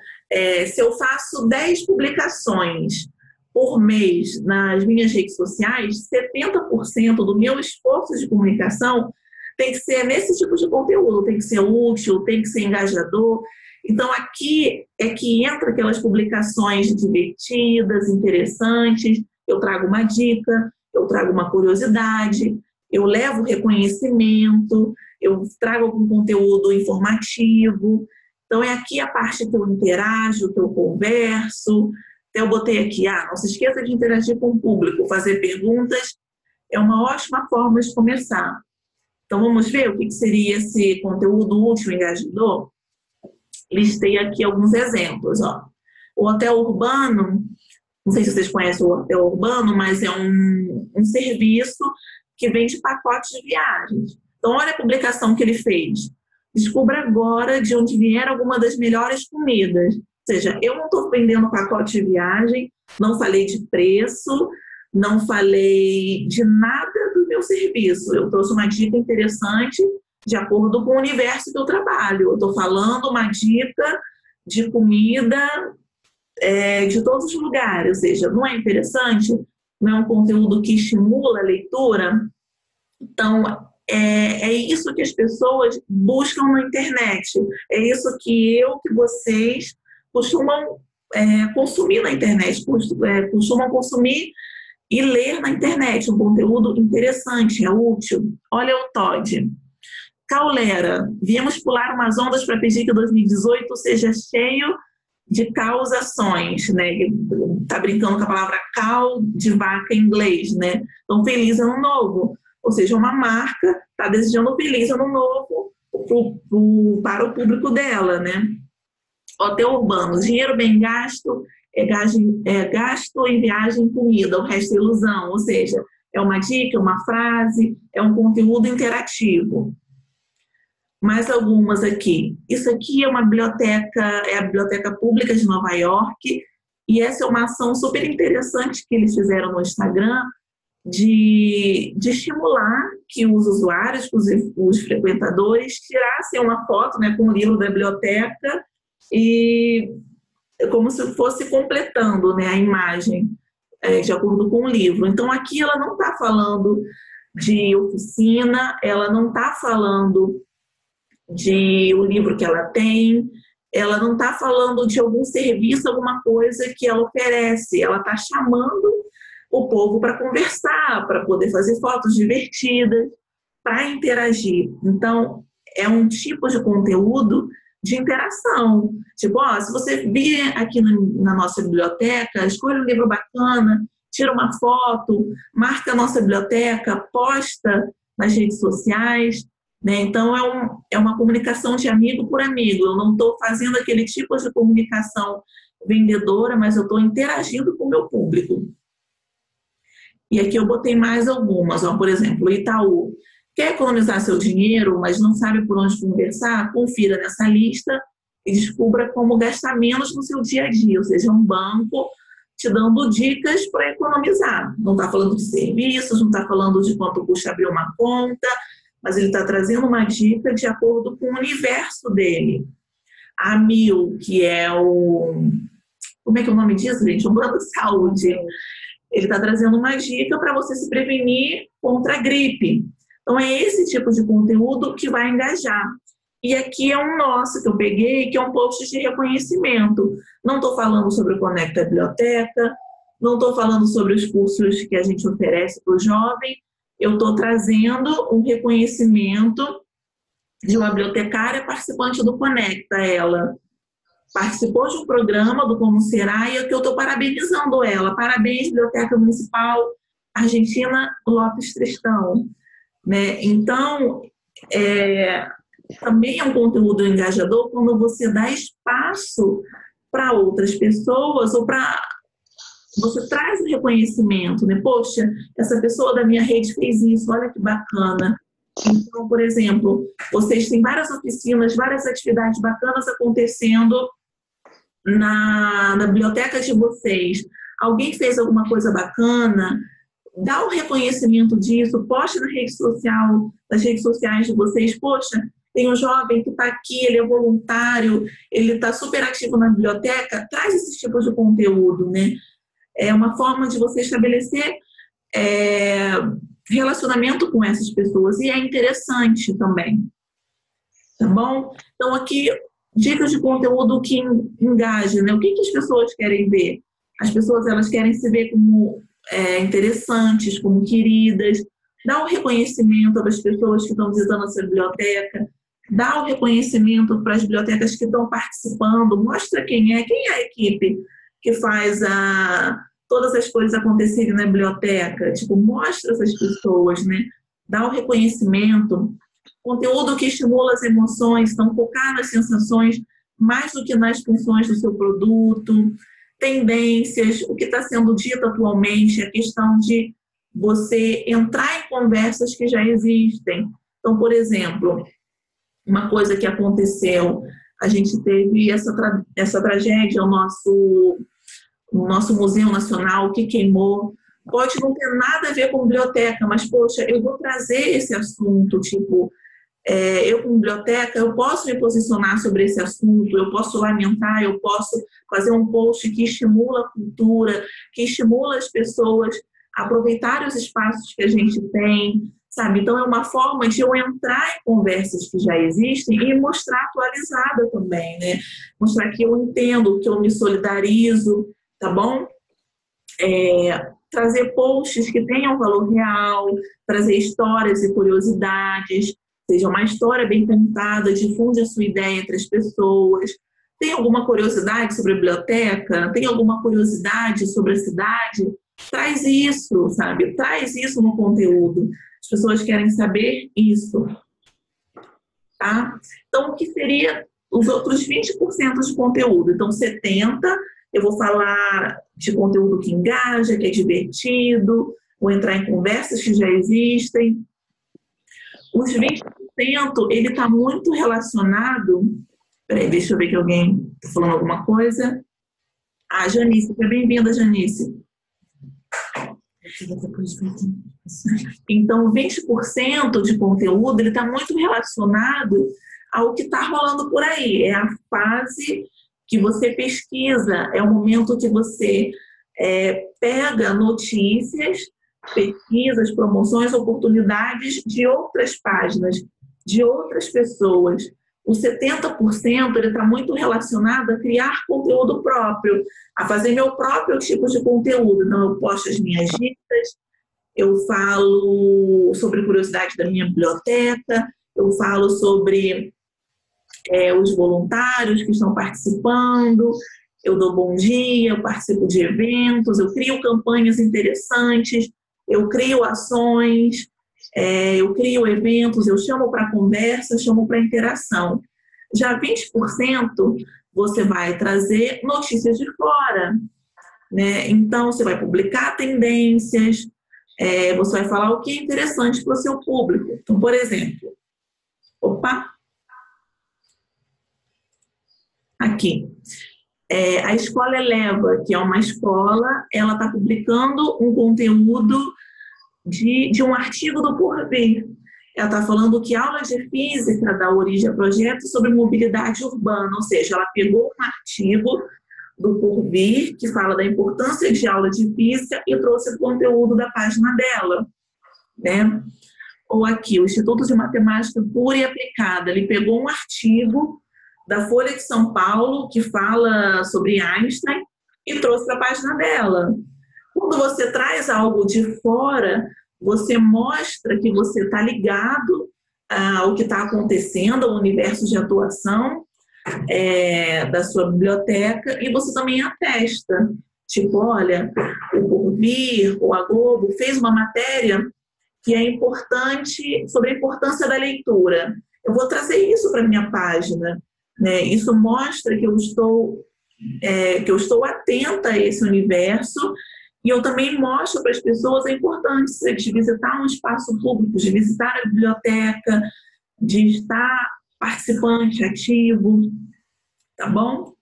se eu faço 10 publicações por mês nas minhas redes sociais, 70% do meu esforço de comunicação tem que ser nesse tipo de conteúdo, tem que ser útil, tem que ser engajador. Então, aqui é que entra aquelas publicações divertidas, interessantes, eu trago uma dica, eu trago uma curiosidade, eu levo reconhecimento, eu trago algum conteúdo informativo. Então, é aqui a parte que eu interajo, que eu converso. Então, eu botei aqui, não se esqueça de interagir com o público, fazer perguntas, é uma ótima forma de começar. Então, vamos ver o que seria esse conteúdo útil e engajador? Listei aqui alguns exemplos. O hotel urbano, não sei se vocês conhecem o hotel urbano, mas é um serviço que vende pacotes de viagens. Então, olha a publicação que ele fez. Descubra agora de onde vieram alguma das melhores comidas. Ou seja, eu não estou vendendo pacote de viagem, não falei de preço, não falei de nada do meu serviço. Eu trouxe uma dica interessante de acordo com o universo que eu trabalho. Eu estou falando uma dica de comida de todos os lugares. Ou seja, não é interessante? Não é um conteúdo que estimula a leitura? Então, é isso que as pessoas buscam na internet. É isso que vocês costumam consumir na internet, costumam consumir e ler na internet. Um conteúdo interessante, é útil. Olha o Todd. Caulera, viemos pular umas ondas para pedir que 2018 seja cheio de causações, né? Tá brincando com a palavra cal de vaca em inglês, né? Então, feliz ano novo. Ou seja, uma marca está desejando feliz ano novo para o público dela, né? Hotel urbano, dinheiro bem gasto, gasto em viagem e comida, o resto é ilusão. Ou seja, é uma dica, é uma frase, é um conteúdo interativo. Mais algumas aqui. Isso aqui é uma biblioteca, é a Biblioteca Pública de Nova York, e essa é uma ação super interessante que eles fizeram no Instagram, de estimular que os usuários, os frequentadores, tirassem uma foto, né, com o livro da biblioteca, e como se fosse completando, né, a imagem de acordo com o livro. Então, aqui ela não está falando de oficina, ela não está falando de o livro que ela tem, ela não está falando de algum serviço, alguma coisa que ela oferece, ela está chamando o povo para conversar, para poder fazer fotos divertidas, para interagir. Então, é um tipo de conteúdo de interação. Tipo, ó, se você vier aqui na nossa biblioteca, escolha um livro bacana, tira uma foto, marca a nossa biblioteca, posta nas redes sociais, né? Então, é uma comunicação de amigo por amigo. Eu não estou fazendo aquele tipo de comunicação vendedora, mas eu estou interagindo com o meu público. E aqui eu botei mais algumas, ó, por exemplo, o Itaú. Quer economizar seu dinheiro, mas não sabe por onde conversar? Confira nessa lista e descubra como gastar menos no seu dia a dia. Ou seja, um banco te dando dicas para economizar. Não está falando de serviços, não está falando de quanto custa abrir uma conta, mas ele está trazendo uma dica de acordo com o universo dele. A Mil, que é o... Como é que é o nome disso, gente? O plano de saúde. Ele está trazendo uma dica para você se prevenir contra a gripe. Então, é esse tipo de conteúdo que vai engajar. E aqui é um nosso que eu peguei, que é um post de reconhecimento. Não estou falando sobre o Conecta Biblioteca, não estou falando sobre os cursos que a gente oferece para o jovem, eu estou trazendo um reconhecimento de uma bibliotecária participante do Conecta. Ela participou de um programa do Como Será e eu estou parabenizando ela. Parabéns, Biblioteca Municipal Argentina Lopes Tristão. Né? Então, também é um conteúdo engajador quando você dá espaço para outras pessoas ou para... Você traz o reconhecimento, né? Poxa, essa pessoa da minha rede fez isso, olha que bacana. Então, por exemplo, vocês têm várias oficinas, várias atividades bacanas acontecendo na biblioteca de vocês. Alguém fez alguma coisa bacana? Dá o reconhecimento disso, poste na rede social, nas redes sociais de vocês. Poxa, tem um jovem que está aqui, ele é voluntário, ele está super ativo na biblioteca. Traz esse tipo de conteúdo, né? É uma forma de você estabelecer relacionamento com essas pessoas e é interessante também. Tá bom? Então, aqui, dicas de conteúdo que engajem, né? O que as pessoas querem ver? As pessoas, elas querem se ver como interessantes, como queridas. Dá o reconhecimento para as pessoas que estão visitando a sua biblioteca. Dá o reconhecimento para as bibliotecas que estão participando. Mostra quem é a equipe que faz todas as coisas acontecerem na biblioteca. Tipo, mostra essas pessoas, né? Dá o reconhecimento. Conteúdo que estimula as emoções, então focar nas sensações mais do que nas funções do seu produto. Tendências, o que está sendo dito atualmente, a questão de você entrar em conversas que já existem. Então, por exemplo, uma coisa que aconteceu, a gente teve essa tragédia, o nosso Museu Nacional que queimou. Pode não ter nada a ver com biblioteca, mas, poxa, eu vou trazer esse assunto, tipo, eu como biblioteca, eu posso me posicionar sobre esse assunto, eu posso lamentar, eu posso fazer um post que estimula a cultura, que estimula as pessoas a aproveitarem os espaços que a gente tem, sabe? Então, é uma forma de eu entrar em conversas que já existem e mostrar atualizada também, né? Mostrar que eu entendo, que eu me solidarizo, tá bom? Trazer posts que tenham valor real, trazer histórias e curiosidades, seja uma história bem contada, difunde a sua ideia entre as pessoas. Tem alguma curiosidade sobre a biblioteca? Tem alguma curiosidade sobre a cidade? Traz isso, sabe? Traz isso no conteúdo. As pessoas querem saber isso. Tá? Então, o que seria os outros 20% de conteúdo? Então, 70%, eu vou falar de conteúdo que engaja, que é divertido, vou entrar em conversas que já existem. Os 20%, ele está muito relacionado... Peraí, deixa eu ver que alguém está falando alguma coisa. Ah, Janice, seja bem-vinda, Janice. Então, 20% de conteúdo, ele está muito relacionado ao que está rolando por aí. É a fase que você pesquisa, é o momento que você pega notícias, pesquisas, promoções, oportunidades de outras páginas, de outras pessoas. O 70% ele está muito relacionado a criar conteúdo próprio, a fazer meu próprio tipo de conteúdo. Então, eu posto as minhas dicas, eu falo sobre curiosidade da minha biblioteca, eu falo sobre os voluntários que estão participando, eu dou bom dia, eu participo de eventos, eu crio campanhas interessantes, eu crio ações, eu crio eventos, eu chamo para conversa, chamo para interação. Já 20% você vai trazer notícias de fora, né? Então, você vai publicar tendências, você vai falar o que é interessante para o seu público. Então, por exemplo, aqui. A Escola Eleva, que é uma escola, ela está publicando um conteúdo de um artigo do Porvir. Ela está falando que aula de física dá origem a projetos sobre mobilidade urbana, ou seja, ela pegou um artigo do Porvir que fala da importância de aula de física e trouxe o conteúdo da página dela, né? Ou aqui, o Instituto de Matemática Pura e Aplicada, ele pegou um artigo da Folha de São Paulo que fala sobre Einstein e trouxe para a página dela. Quando você traz algo de fora, você mostra que você está ligado ao que está acontecendo, ao universo de atuação da sua biblioteca, e você também atesta. Tipo, olha, o Porvir ou a Globo fez uma matéria que é importante, sobre a importância da leitura. Eu vou trazer isso para a minha página, né? Isso mostra que eu estou atenta a esse universo. E eu também mostro para as pessoas a importância de visitar um espaço público, de visitar a biblioteca, de estar participante, ativo, tá bom?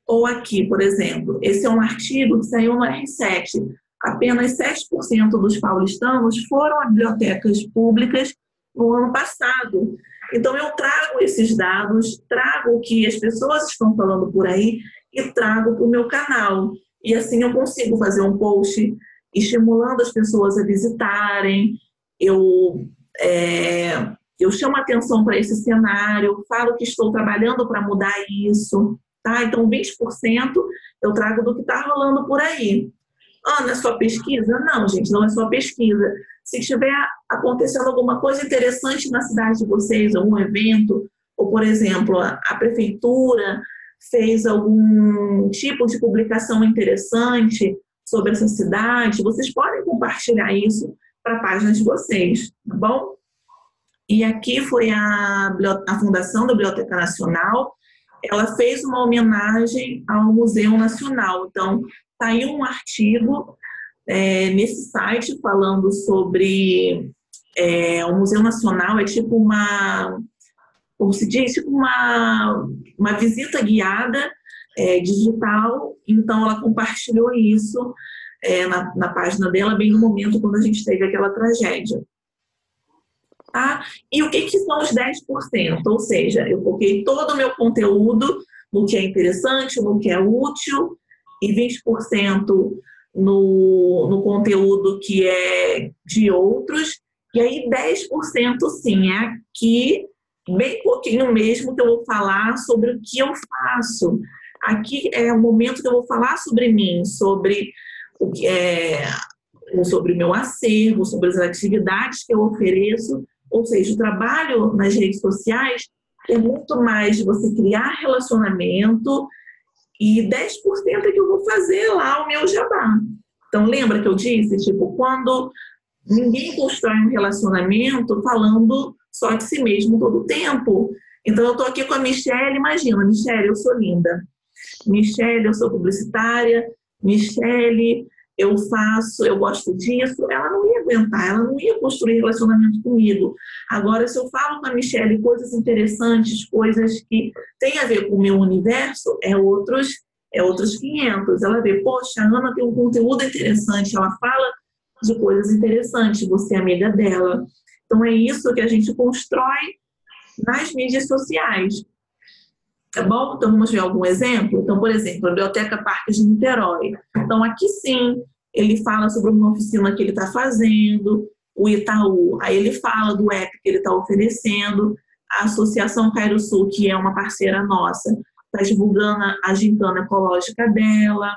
Ou aqui, por exemplo, esse é um artigo que saiu no R7. Apenas 7% dos paulistanos foram a bibliotecas públicas no ano passado. Então, eu trago esses dados, trago o que as pessoas estão falando por aí e trago para o meu canal. E assim eu consigo fazer um post estimulando as pessoas a visitarem, eu chamo atenção para esse cenário, falo que estou trabalhando para mudar isso, tá? Então 20% eu trago do que está rolando por aí. Ana, é só pesquisa? Não, gente, não é só pesquisa. Se estiver acontecendo alguma coisa interessante na cidade de vocês, algum evento, ou, por exemplo, a prefeitura fez algum tipo de publicação interessante sobre essa cidade, vocês podem compartilhar isso para a página de vocês, tá bom? E aqui foi a Fundação da Biblioteca Nacional, ela fez uma homenagem ao Museu Nacional. Então, saiu um artigo nesse site falando sobre o Museu Nacional, é tipo uma... como se diz, tipo uma visita guiada digital. Então, ela compartilhou isso na página dela, bem no momento quando a gente teve aquela tragédia. Tá? E o que são os 10%? Ou seja, eu coloquei todo o meu conteúdo no que é interessante, no que é útil, e 20% no conteúdo que é de outros, e aí 10% sim, é aqui bem pouquinho mesmo que eu vou falar sobre o que eu faço. Aqui é o momento que eu vou falar sobre mim, sobre o que sobre o meu acervo, sobre as atividades que eu ofereço. Ou seja, o trabalho nas redes sociais é muito mais de você criar relacionamento, e 10% é que eu vou fazer lá o meu jabá. Então, lembra que eu disse, tipo, quando ninguém constrói um relacionamento falando só de si mesmo todo o tempo. Então, eu estou aqui com a Michelle, imagina, Michelle, eu sou linda. Michelle, eu sou publicitária. Michelle, eu gosto disso, ela não ia aguentar, ela não ia construir relacionamento comigo. Agora, se eu falo com a Michelle coisas interessantes, coisas que têm a ver com o meu universo, é outros 500. Ela vê, poxa, a Ana tem um conteúdo interessante, ela fala de coisas interessantes, você é amiga dela. Então, é isso que a gente constrói nas mídias sociais. Tá bom? Então, vamos ver algum exemplo? Então, por exemplo, a Biblioteca Parque de Niterói. Então, aqui sim, ele fala sobre uma oficina que ele está fazendo, o Itaú, aí ele fala do app que ele está oferecendo, a Associação Cairo Sul, que é uma parceira nossa, está divulgando a gincana ecológica dela.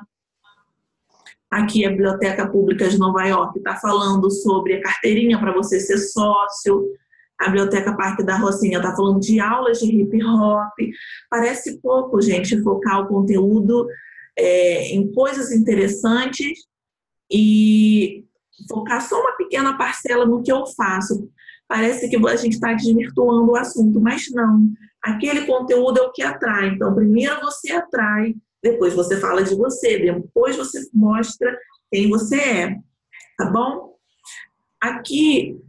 Aqui a Biblioteca Pública de Nova York está falando sobre a carteirinha para você ser sócio. A Biblioteca Parque da Rocinha está falando de aulas de hip hop. Parece pouco, gente, focar o conteúdo em coisas interessantes e focar só uma pequena parcela no que eu faço. Parece que a gente está desvirtuando o assunto, mas não. Aquele conteúdo é o que atrai. Então, primeiro você atrai, depois você fala de você, depois você mostra quem você é. Tá bom? Aqui,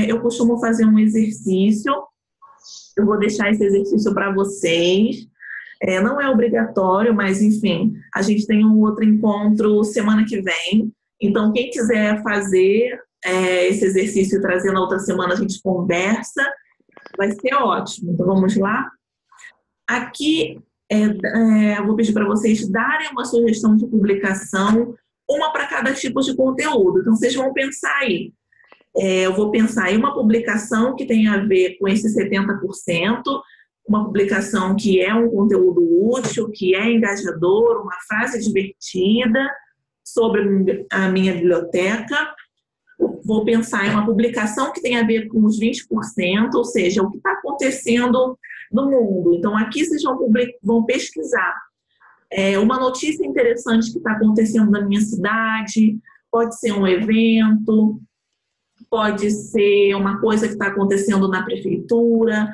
eu costumo fazer um exercício, eu vou deixar esse exercício para vocês, não é obrigatório, mas enfim, a gente tem um outro encontro semana que vem, então quem quiser fazer esse exercício e trazer na outra semana, a gente conversa, vai ser ótimo. Então vamos lá? Aqui, eu vou pedir para vocês darem uma sugestão de publicação, uma para cada tipo de conteúdo, então vocês vão pensar aí. Eu vou pensar em uma publicação que tem a ver com esse 70%, uma publicação que é um conteúdo útil, que é engajador, uma frase divertida sobre a minha biblioteca. Vou pensar em uma publicação que tem a ver com os 20%, ou seja, o que está acontecendo no mundo. Então, aqui vocês vão pesquisar uma notícia interessante que está acontecendo na minha cidade, pode ser um evento, pode ser uma coisa que está acontecendo na prefeitura,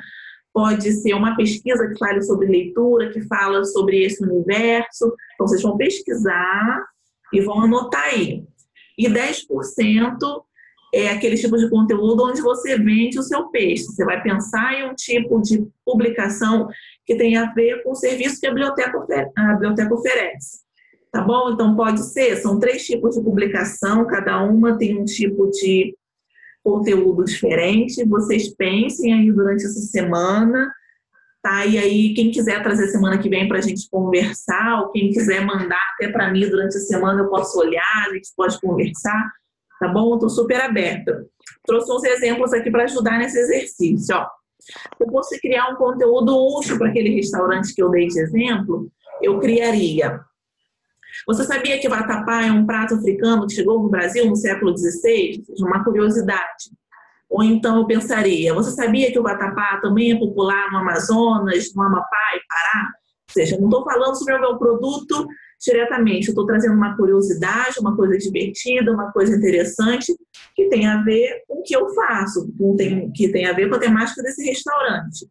pode ser uma pesquisa que fale sobre leitura, que fala sobre esse universo. Então, vocês vão pesquisar e vão anotar aí. E 10% é aquele tipo de conteúdo onde você vende o seu peixe. Você vai pensar em um tipo de publicação que tem a ver com o serviço que a biblioteca oferece. Tá bom? Então, pode ser, são 3 tipos de publicação, cada uma tem um tipo de conteúdo diferente. Vocês pensem aí durante essa semana, tá? E aí, quem quiser trazer semana que vem para a gente conversar, ou quem quiser mandar até para mim durante a semana, eu posso olhar, a gente pode conversar, tá bom? Eu estou super aberta. Trouxe uns exemplos aqui para ajudar nesse exercício, ó. Se eu fosse criar um conteúdo útil para aquele restaurante que eu dei de exemplo, eu criaria: você sabia que vatapá é um prato africano que chegou no Brasil no século XVI? Uma curiosidade. Ou então eu pensaria: você sabia que o vatapá também é popular no Amazonas, no Amapá e Pará? Ou seja, não estou falando sobre o meu produto diretamente, eu estou trazendo uma curiosidade, uma coisa divertida, uma coisa interessante que tem a ver com o que eu faço, que tem a ver com a temática desse restaurante.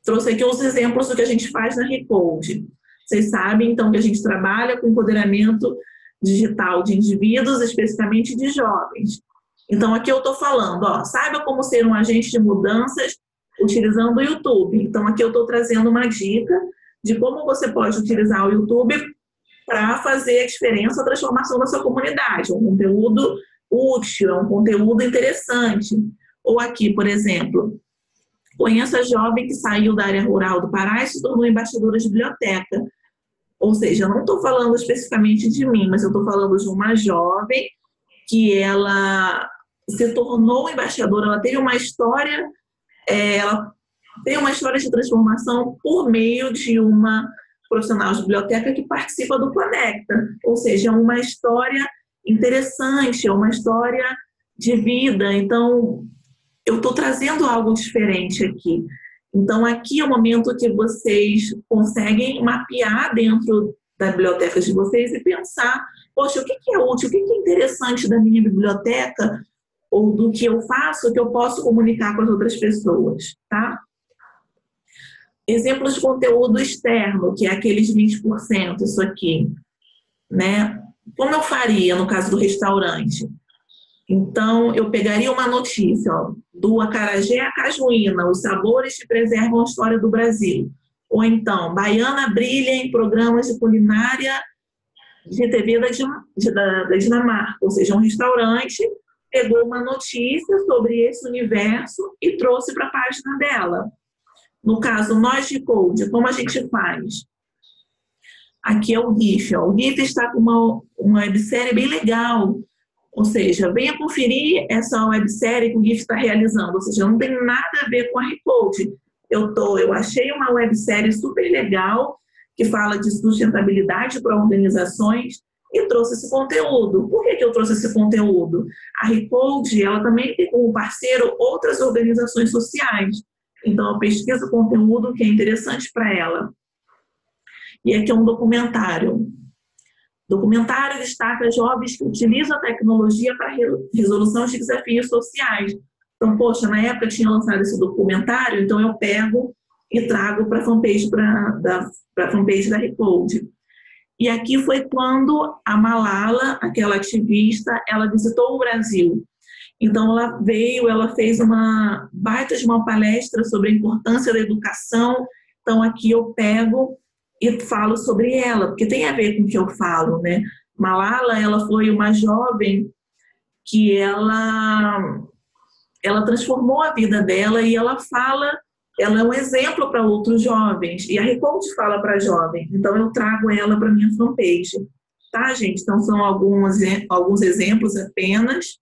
Trouxe aqui uns exemplos do que a gente faz na Recode. Vocês sabem, então, que a gente trabalha com empoderamento digital de indivíduos, especificamente de jovens. Então, aqui eu estou falando, ó, saiba como ser um agente de mudanças utilizando o YouTube. Então, aqui eu estou trazendo uma dica de como você pode utilizar o YouTube para fazer a diferença, a transformação da sua comunidade. É um conteúdo útil, é um conteúdo interessante. Ou aqui, por exemplo, conheço a jovem que saiu da área rural do Pará e se tornou embaixadora de biblioteca. Ou seja, eu não estou falando especificamente de mim, mas eu estou falando de uma jovem que ela se tornou embaixadora, ela tem uma história de transformação por meio de uma profissional de biblioteca que participa do Conecta. Ou seja, é uma história interessante, é uma história de vida. Então, eu estou trazendo algo diferente aqui. Então, aqui é o momento que vocês conseguem mapear dentro da biblioteca de vocês e pensar: poxa, o que é útil, o que é interessante da minha biblioteca ou do que eu faço que eu posso comunicar com as outras pessoas, tá? Exemplos de conteúdo externo, que é aqueles 20%, isso aqui, né? como eu faria no caso do restaurante? Então, eu pegaria uma notícia, ó, do acarajé à cajuína, os sabores que preservam a história do Brasil. Ou então, baiana brilha em programas de culinária de TV da Dinamarca. Ou seja, um restaurante pegou uma notícia sobre esse universo e trouxe para a página dela. No caso, nós de Code, como a gente faz? Aqui é o GIF. Ó. O GIF está com uma websérie bem legal. Ou seja, venha conferir essa websérie que o GIF está realizando. Ou seja, não tem nada a ver com a Recode. Eu achei uma websérie super legal que fala de sustentabilidade para organizações e trouxe esse conteúdo. Por que eu trouxe esse conteúdo? A Recode, ela também tem como parceiro outras organizações sociais. Então, eu pesquiso o conteúdo que é interessante para ela. E aqui é um documentário. O documentário destaca jovens que utilizam a tecnologia para a resolução de desafios sociais. Então, poxa, na época tinha lançado esse documentário, então eu pego e trago para a fanpage, fanpage da Recode. E aqui foi quando a Malala, aquela ativista, ela visitou o Brasil. Então, ela fez uma baita de uma palestra sobre a importância da educação. Então, aqui eu pego e falo sobre ela, porque tem a ver com o que eu falo, né? Malala, ela foi uma jovem que ela transformou a vida dela e ela é um exemplo para outros jovens. E a Recode fala para jovens. Então, eu trago ela para minha fanpage. Tá, gente? Então, são alguns exemplos apenas.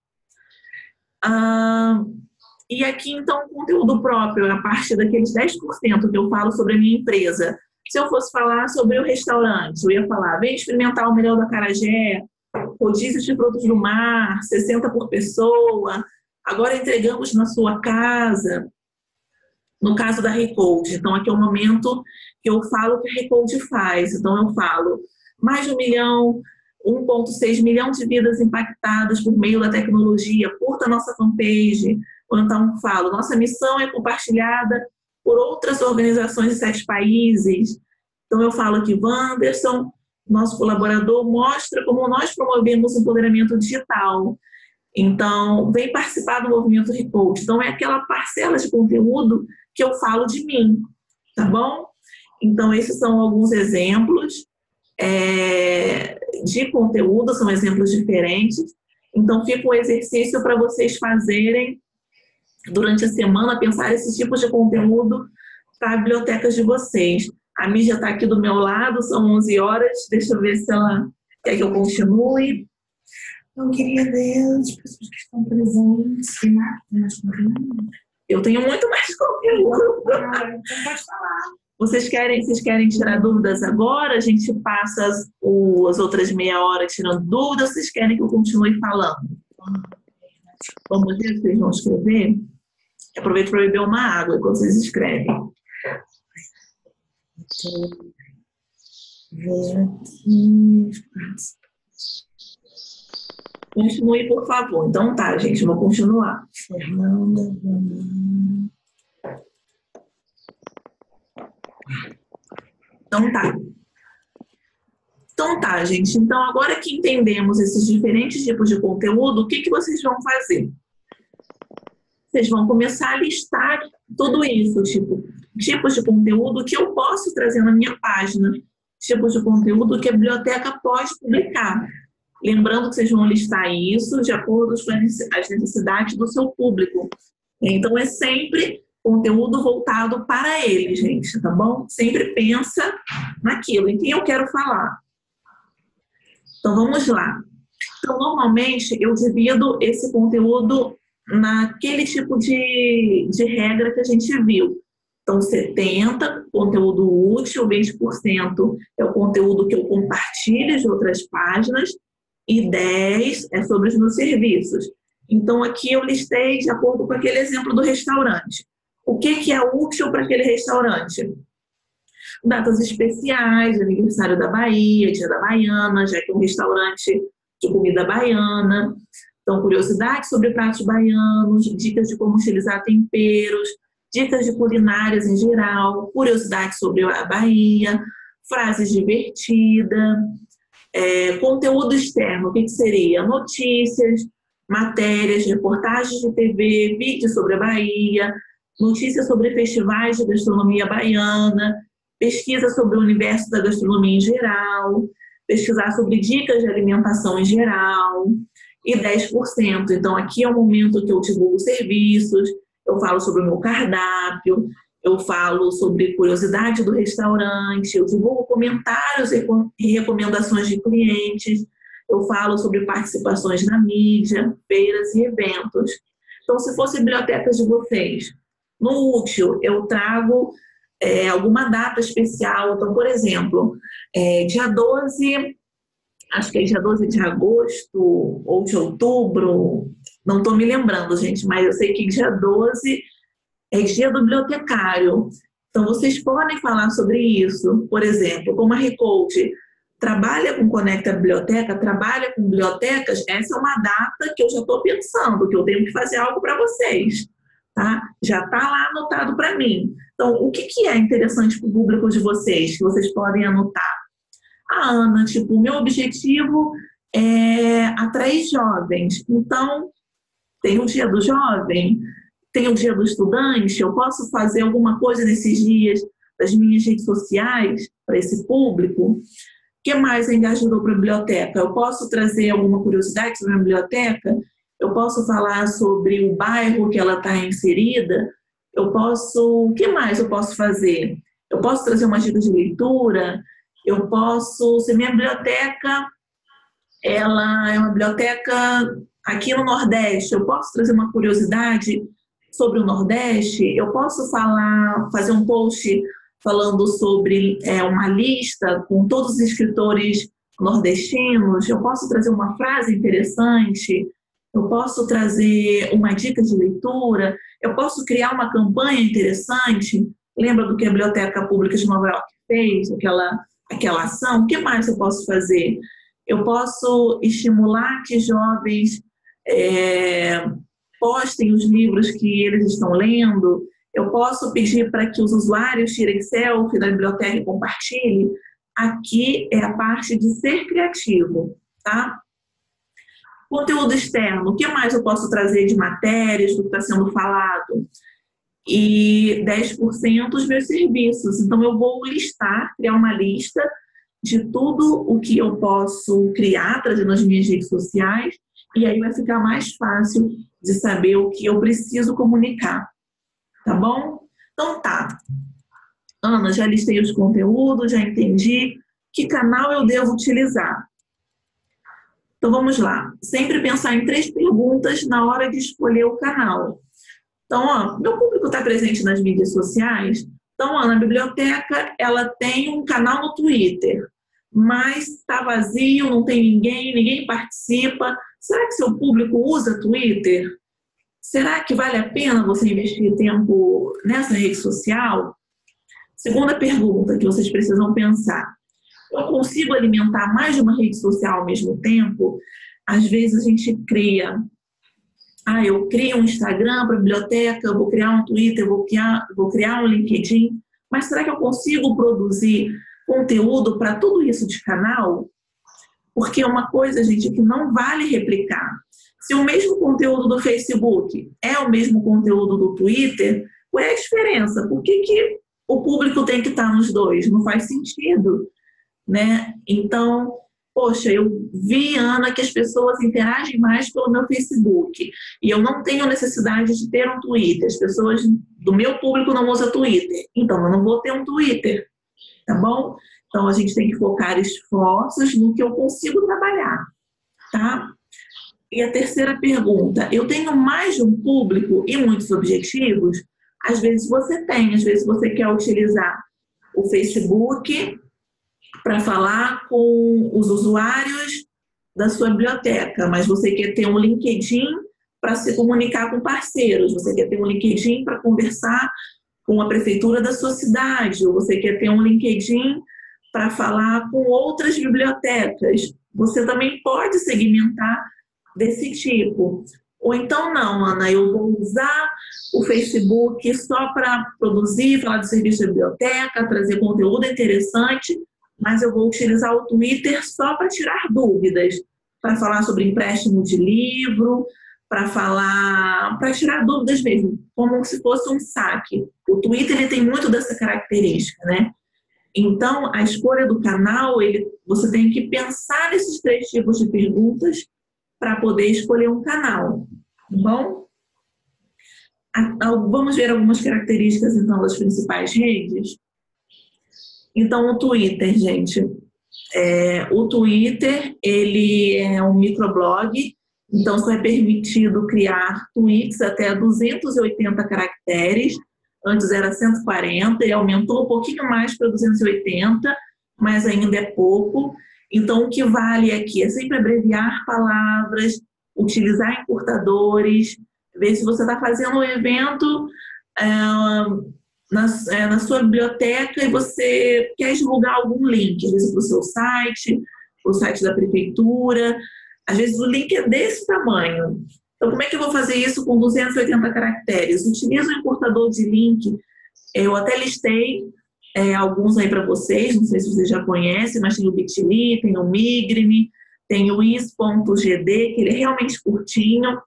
E aqui, então, o conteúdo próprio, a parte daqueles 10% que eu falo sobre a minha empresa. Se eu fosse falar sobre o restaurante, eu ia falar, vem experimentar o melhor do acarajé, rodízio de frutos do mar, 60 por pessoa, agora entregamos na sua casa. No caso da Recode, então aqui é o momento que eu falo o que a Recode faz. Então eu falo, mais de 1,6 milhão de vidas impactadas por meio da tecnologia, curta a nossa fanpage. Ou então falo, nossa missão é compartilhada por outras organizações de 7 países. Então eu falo que Wanderson, nosso colaborador, mostra como nós promovemos o empoderamento digital. Então, vem participar do movimento Recode. Então, é aquela parcela de conteúdo que eu falo de mim, tá bom? Então, esses são alguns exemplos de conteúdo, são exemplos diferentes. Então, fica um exercício para vocês fazerem durante a semana, pensar esses tipos de conteúdo para a biblioteca de vocês. A Mídia está aqui do meu lado, são 11 horas, deixa eu ver se ela quer que eu continue. Eu queria ver as pessoas que estão presentes. Eu tenho muito mais conteúdo. Então pode falar. Vocês querem tirar dúvidas agora? A gente passa as outras meia hora tirando dúvidas, ou vocês querem que eu continue falando? Vamos ver se vocês vão escrever? Aproveito para beber uma água enquanto vocês escrevem. Ver aqui. Continue, por favor. Então tá, gente, vou continuar. Fernanda. Então tá, gente. Então, agora que entendemos esses diferentes tipos de conteúdo, o que vocês vão fazer? Vocês vão começar a listar tudo isso, tipos de conteúdo que eu posso trazer na minha página, tipos de conteúdo que a biblioteca pode publicar. Lembrando que vocês vão listar isso de acordo com as necessidades do seu público. Então, é sempre conteúdo voltado para ele, gente, tá bom? Sempre pensa naquilo, em quem eu quero falar. Então, vamos lá. Então, normalmente, eu divido esse conteúdo naquele tipo de regra que a gente viu. Então, 70%, conteúdo útil, 20% é o conteúdo que eu compartilho de outras páginas, e 10% é sobre os meus serviços. Então, aqui eu listei de acordo com aquele exemplo do restaurante. O que é útil para aquele restaurante? Datas especiais, aniversário da Bahia, Dia da Baiana, já que é um restaurante de comida baiana. Então, curiosidades sobre pratos baianos, dicas de como utilizar temperos, dicas de culinárias em geral, curiosidades sobre a Bahia, frases divertidas, Conteúdo externo, o que seria? Notícias, matérias, reportagens de TV, vídeos sobre a Bahia, notícias sobre festivais de gastronomia baiana, pesquisa sobre o universo da gastronomia em geral, pesquisar sobre dicas de alimentação em geral, e 10%. Então, aqui é o momento que eu divulgo serviços, eu falo sobre o meu cardápio, eu falo sobre curiosidade do restaurante, eu divulgo comentários e recomendações de clientes, eu falo sobre participações na mídia, feiras e eventos. Então, se fosse a biblioteca de vocês, no útil, eu trago alguma data especial. Então, por exemplo, dia 12, acho que é dia 12 de agosto ou de outubro, não estou me lembrando, gente, mas eu sei que dia 12 é dia do bibliotecário. Então, vocês podem falar sobre isso. Por exemplo, como a Recode trabalha com Conecta Biblioteca, trabalha com bibliotecas, essa é uma data que eu já estou pensando, que eu tenho que fazer algo para vocês. Tá? Já está lá anotado para mim. Então, o que é interessante para o público de vocês, que vocês podem anotar? Ana, o meu objetivo é atrair jovens. Então, tem o dia do jovem, tem o dia do estudante, eu posso fazer alguma coisa nesses dias das minhas redes sociais para esse público? O que mais é engajador para a biblioteca? Eu posso trazer alguma curiosidade sobre a biblioteca? Eu posso falar sobre o bairro que ela está inserida? O que mais eu posso fazer? Eu posso trazer uma dica de leitura? Eu posso, se minha biblioteca, ela é uma biblioteca aqui no Nordeste, eu posso trazer uma curiosidade sobre o Nordeste? Eu posso fazer um post falando sobre uma lista com todos os escritores nordestinos? Eu posso trazer uma frase interessante? Eu posso trazer uma dica de leitura? Eu posso criar uma campanha interessante? Lembra do que a Biblioteca Pública de Nova York fez? Aquela ação? O que mais eu posso fazer? Eu posso estimular que jovens postem os livros que eles estão lendo. Eu posso pedir para que os usuários tirem selfie da biblioteca e compartilhem. Aqui é a parte de ser criativo, tá? Conteúdo externo, o que mais eu posso trazer de matérias do que está sendo falado? E 10% os meus serviços. Então, eu vou criar uma lista de tudo o que eu posso criar, trazendo nas minhas redes sociais, e aí vai ficar mais fácil de saber o que eu preciso comunicar. Tá bom? Então tá. Ana, já listei os conteúdos, já entendi que canal eu devo utilizar. Então vamos lá. Sempre pensar em 3 perguntas na hora de escolher o canal. Então, meu público está presente nas mídias sociais. Então, Ana, a biblioteca, ela tem um canal no Twitter, mas está vazio, não tem ninguém participa. Será que seu público usa Twitter? Será que vale a pena você investir tempo nessa rede social? Segunda pergunta que vocês precisam pensar. Eu consigo alimentar mais de uma rede social ao mesmo tempo? Às vezes a gente cria... eu crio um Instagram para a biblioteca, eu vou criar um Twitter, eu vou criar um LinkedIn. Mas será que eu consigo produzir conteúdo para tudo isso de canal? Porque uma coisa, gente, que não vale replicar. Se o mesmo conteúdo do Facebook é o mesmo conteúdo do Twitter, qual é a diferença? Por que o público tem que estar nos dois? Não faz sentido, né? Então, poxa, eu vi, Ana, que as pessoas interagem mais pelo meu Facebook e eu não tenho necessidade de ter um Twitter. As pessoas do meu público não usam Twitter, então eu não vou ter um Twitter, tá bom? Então, a gente tem que focar esforços no que eu consigo trabalhar, tá? E a terceira pergunta, eu tenho mais de um público e muitos objetivos? Às vezes você tem, às vezes você quer utilizar o Facebook para falar com os usuários da sua biblioteca, mas você quer ter um LinkedIn para se comunicar com parceiros, você quer ter um LinkedIn para conversar com a prefeitura da sua cidade, ou você quer ter um LinkedIn para falar com outras bibliotecas. Você também pode segmentar desse tipo. Ou então não, Ana, eu vou usar o Facebook só para produzir, falar do serviço de biblioteca, trazer conteúdo interessante, mas eu vou utilizar o Twitter só para tirar dúvidas, para falar sobre empréstimo de livro, para tirar dúvidas mesmo, como se fosse um saque. O Twitter ele tem muito dessa característica, né? Então, a escolha do canal, você tem que pensar nesses 3 tipos de perguntas para poder escolher um canal, tá bom? Vamos ver algumas características, então, das principais redes? Então, o Twitter, gente. O Twitter, ele é um microblog, então só é permitido criar tweets até 280 caracteres. Antes era 140 e aumentou um pouquinho mais para 280, mas ainda é pouco. Então, o que vale aqui é sempre abreviar palavras, utilizar encurtadores, ver se você está fazendo um evento na sua biblioteca e você quer divulgar algum link, às vezes para o seu site, para o site da prefeitura. Às vezes o link é desse tamanho. Então, como é que eu vou fazer isso com 280 caracteres? Utilizo o encurtador de link. Eu até listei alguns aí para vocês, não sei se vocês já conhecem, mas tem o Bitly, tem o Migrime, tem o is.gd, que ele é realmente curtinho.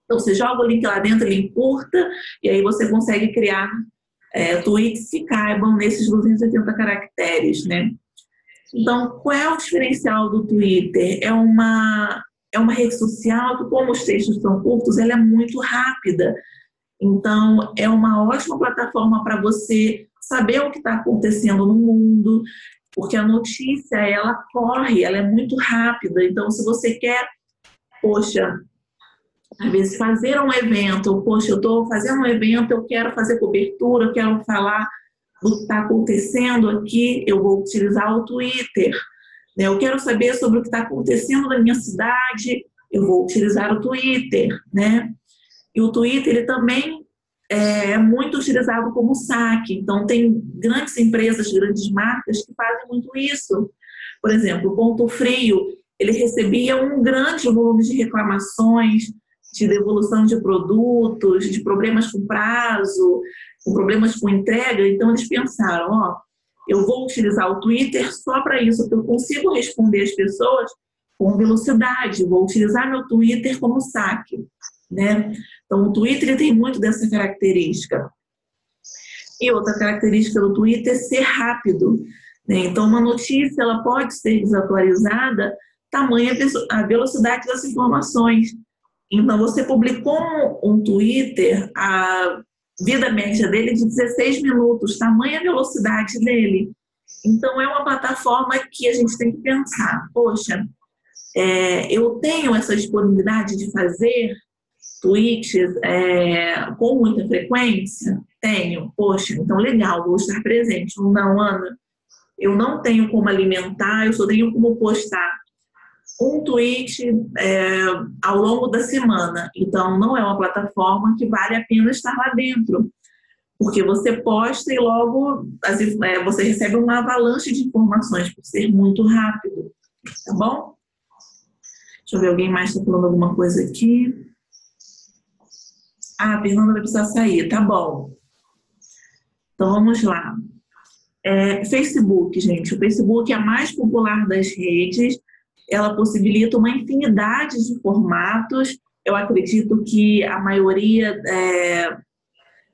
Então, você joga o link lá dentro, ele encurta, e aí você consegue criar tweets que caibam nesses 280 caracteres, né? Então, qual é o diferencial do Twitter? É uma rede social que, como os textos são curtos, ela é muito rápida. Então, é uma ótima plataforma para você saber o que está acontecendo no mundo, porque a notícia, ela corre, ela é muito rápida. Então, se você quer, poxa, às vezes fazer um evento, poxa, eu estou fazendo um evento, eu quero fazer cobertura, eu quero falar do que está acontecendo aqui, eu vou utilizar o Twitter. Eu quero saber sobre o que está acontecendo na minha cidade, eu vou utilizar o Twitter, né? E o Twitter, ele também é muito utilizado como saque. Então, tem grandes empresas, grandes marcas que fazem muito isso. Por exemplo, o Ponto Frio, ele recebia um grande volume de reclamações, de devolução de produtos, de problemas com prazo, com problemas com entrega. Então, eles pensaram, eu vou utilizar o Twitter só para isso, porque eu consigo responder as pessoas com velocidade, vou utilizar meu Twitter como saque, né? Então, o Twitter ele tem muito dessa característica. E outra característica do Twitter é ser rápido, né? Então, uma notícia ela pode ser desatualizada, tamanha a velocidade das informações. Então, você publicou um Twitter, a vida média dele é de 16 minutos, tamanha a velocidade dele. Então, é uma plataforma que a gente tem que pensar, poxa, eu tenho essa disponibilidade de fazer tweets com muita frequência? Tenho. Poxa, então legal, vou estar presente. Não, Ana, eu não tenho como alimentar, eu só tenho como postar um tweet ao longo da semana. Então, não é uma plataforma que vale a pena estar lá dentro. Porque você posta e logo você recebe uma avalanche de informações por ser muito rápido. Tá bom? Deixa eu ver, alguém mais está falando alguma coisa aqui. A Fernanda vai precisar sair. Tá bom. Então, vamos lá. Facebook, gente. O Facebook é a mais popular das redes. Ela possibilita uma infinidade de formatos. Eu acredito que a maioria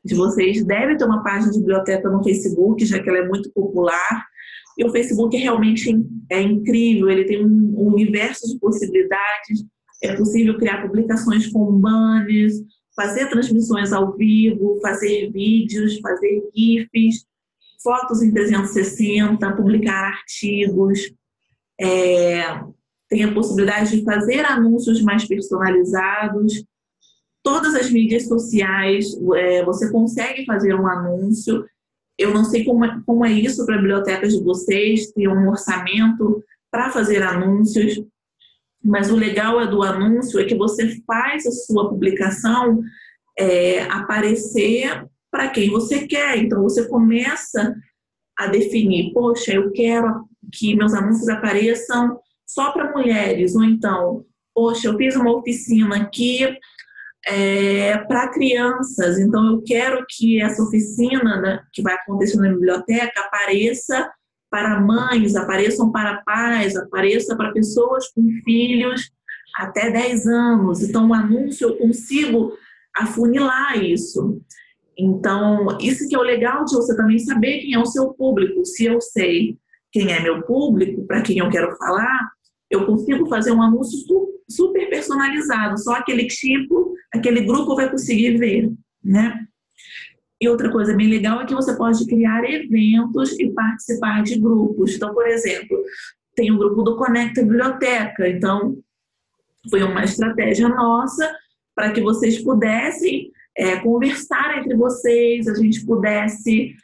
de vocês deve ter uma página de biblioteca no Facebook, já que ela é muito popular. E o Facebook realmente é incrível, ele tem um universo de possibilidades. É possível criar publicações com banners, fazer transmissões ao vivo, fazer vídeos, fazer GIFs, fotos em 360, publicar artigos. Tem a possibilidade de fazer anúncios mais personalizados. Todas as mídias sociais, você consegue fazer um anúncio. Eu não sei como é isso para bibliotecas de vocês, ter um orçamento para fazer anúncios, mas o legal do anúncio é que você faz a sua publicação aparecer para quem você quer. Então, você começa a definir, poxa, eu quero que meus anúncios apareçam só para mulheres, ou então, poxa, eu fiz uma oficina aqui para crianças, então eu quero que essa oficina, né, que vai acontecer na biblioteca apareça para mães, apareçam para pais, apareça para pessoas com filhos até 10 anos. Então, o anúncio eu consigo afunilar isso. Então, isso que é o legal de você também saber quem é o seu público. Se eu sei quem é meu público, para quem eu quero falar, eu consigo fazer um anúncio super personalizado. Só aquele tipo, aquele grupo vai conseguir ver, né? E outra coisa bem legal é que você pode criar eventos e participar de grupos. Então, por exemplo, tem o grupo do Conecta Biblioteca. Então, foi uma estratégia nossa para que vocês pudessem conversar entre vocês, a gente pudesse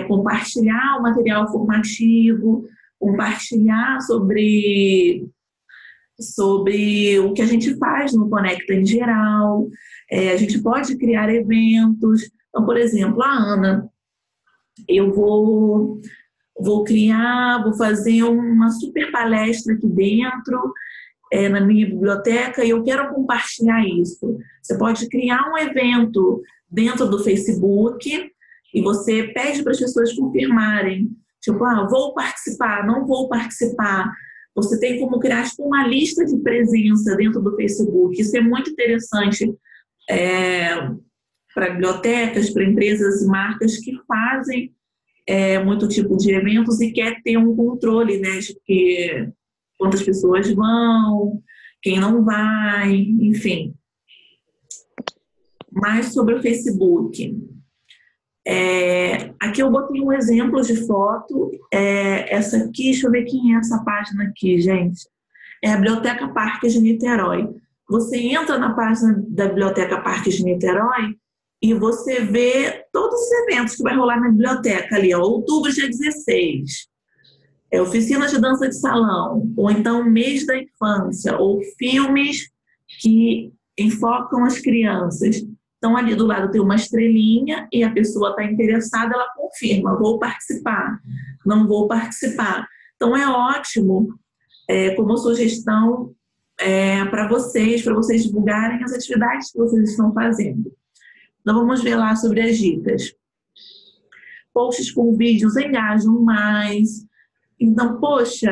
compartilhar o material formativo, compartilhar sobre o que a gente faz no Conecta em geral. A gente pode criar eventos. Então, por exemplo, a Ana, eu vou fazer uma super palestra aqui dentro, na minha biblioteca, e eu quero compartilhar isso. Você pode criar um evento dentro do Facebook e você pede para as pessoas confirmarem. Tipo, vou participar, não vou participar. Você tem como criar uma lista de presença dentro do Facebook. Isso é muito interessante para bibliotecas, para empresas e marcas que fazem muito tipo de eventos e quer ter um controle, né, de que quantas pessoas vão, quem não vai, enfim. Mais sobre o Facebook. Aqui eu botei um exemplo de foto. Essa aqui, deixa eu ver quem é essa página aqui, gente. É a Biblioteca Parques de Niterói. Você entra na página da Biblioteca Parques de Niterói e você vê todos os eventos que vai rolar na biblioteca ali, outubro, dia 16. Oficina de dança de salão, ou então mês da infância, ou filmes que enfocam as crianças. Então, ali do lado tem uma estrelinha e a pessoa está interessada, ela confirma, vou participar, não vou participar. Então, é ótimo como sugestão para vocês divulgarem as atividades que vocês estão fazendo. Então, vamos ver lá sobre as dicas. Posts com vídeos engajam mais. Então, poxa,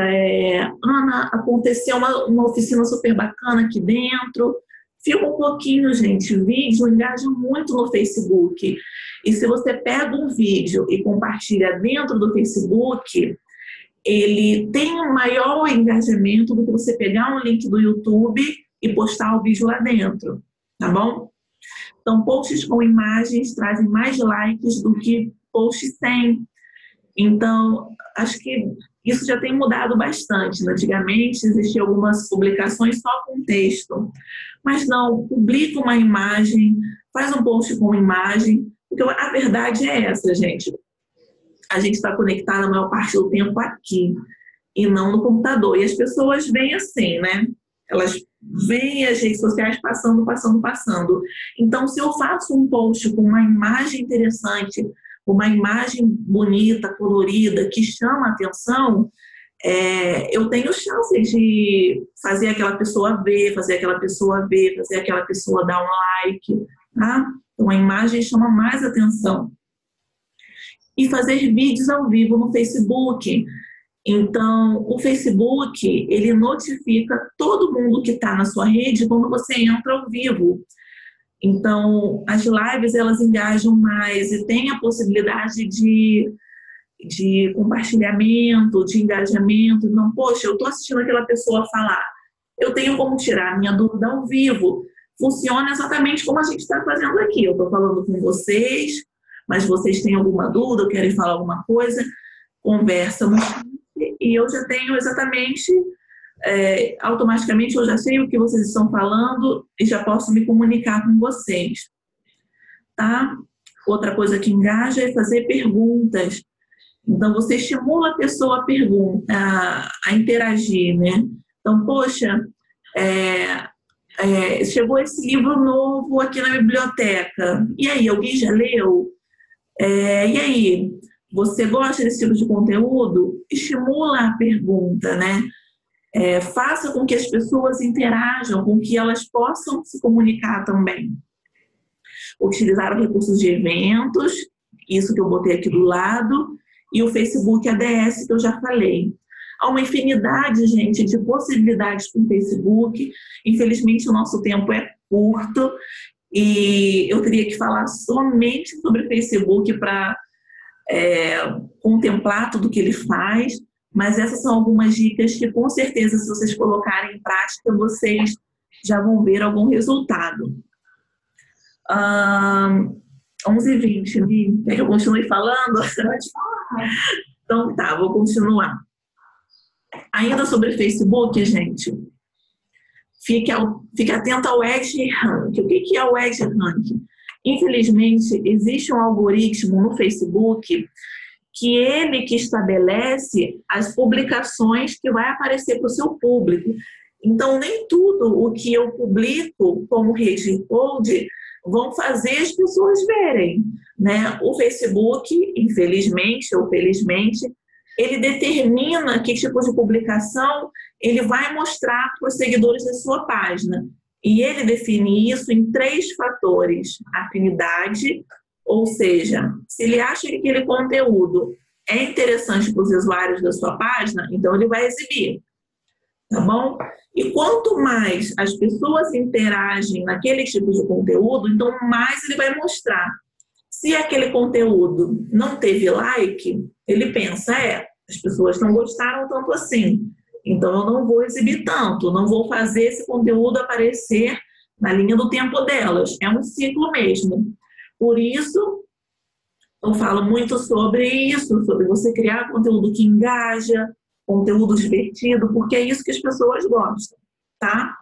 Ana, aconteceu uma oficina super bacana aqui dentro. Filma um pouquinho, gente. Vídeo engaja muito no Facebook. E se você pega um vídeo e compartilha dentro do Facebook, ele tem um maior engajamento do que você pegar um link do YouTube e postar o vídeo lá dentro, tá bom? Então, posts com imagens trazem mais likes do que posts sem. Então, acho que isso já tem mudado bastante. Antigamente, existiam algumas publicações só com texto. Mas não, publica uma imagem, faz um post com imagem. Então, a verdade é essa, gente. A gente está conectado a maior parte do tempo aqui e não no computador. E as pessoas veem assim, né? Elas veem as redes sociais passando. Então, se eu faço um post com uma imagem interessante, uma imagem bonita, colorida, que chama a atenção, eu tenho chance de fazer aquela pessoa ver, fazer aquela pessoa dar um like, tá? Então, a imagem chama mais atenção. E fazer vídeos ao vivo no Facebook. Então, o Facebook, ele notifica todo mundo que está na sua rede quando você entra ao vivo. Então, as lives, elas engajam mais e tem a possibilidade de compartilhamento, de engajamento. Então, poxa, eu estou assistindo aquela pessoa falar, eu tenho como tirar a minha dúvida ao vivo. Funciona exatamente como a gente está fazendo aqui. Eu estou falando com vocês, mas vocês têm alguma dúvida, querem falar alguma coisa, conversa no chat e eu já tenho exatamente... automaticamente eu já sei o que vocês estão falando e já posso me comunicar com vocês, tá? Outra coisa que engaja é fazer perguntas. Então, você estimula a pessoa a interagir, né? Então, poxa, chegou esse livro novo aqui na biblioteca. E aí, alguém já leu? E aí, você gosta desse tipo de conteúdo? Estimula a pergunta, né? Faça com que as pessoas interajam, com que elas possam se comunicar também. Utilizar recursos de eventos, isso que eu botei aqui do lado, e o Facebook ADS, que eu já falei. Há uma infinidade, gente, de possibilidades com o Facebook. Infelizmente, o nosso tempo é curto e eu teria que falar somente sobre o Facebook para contemplar tudo que ele faz, mas essas são algumas dicas que, com certeza, se vocês colocarem em prática, vocês já vão ver algum resultado. 11h20, Mi, quer que eu continue falando? Pode falar. Então tá, vou continuar. Ainda sobre Facebook, gente, fique atento ao Edge Rank. O que é o Edge Rank? Infelizmente, existe um algoritmo no Facebook que ele que estabelece as publicações que vai aparecer para o seu público. Então, nem tudo o que eu publico como rede code vão fazer as pessoas verem, né? O Facebook, infelizmente ou felizmente, ele determina que tipo de publicação ele vai mostrar para os seguidores da sua página. E ele define isso em 3 fatores. Afinidade, ou seja, se ele acha que aquele conteúdo é interessante para os usuários da sua página, então ele vai exibir, tá bom? E quanto mais as pessoas interagem naquele tipo de conteúdo, então mais ele vai mostrar. Se aquele conteúdo não teve like, ele pensa, as pessoas não gostaram tanto assim, então eu não vou exibir tanto, não vou fazer esse conteúdo aparecer na linha do tempo delas. É um ciclo mesmo. Por isso, eu falo muito sobre isso, sobre você criar conteúdo que engaja, conteúdo divertido, porque é isso que as pessoas gostam, tá?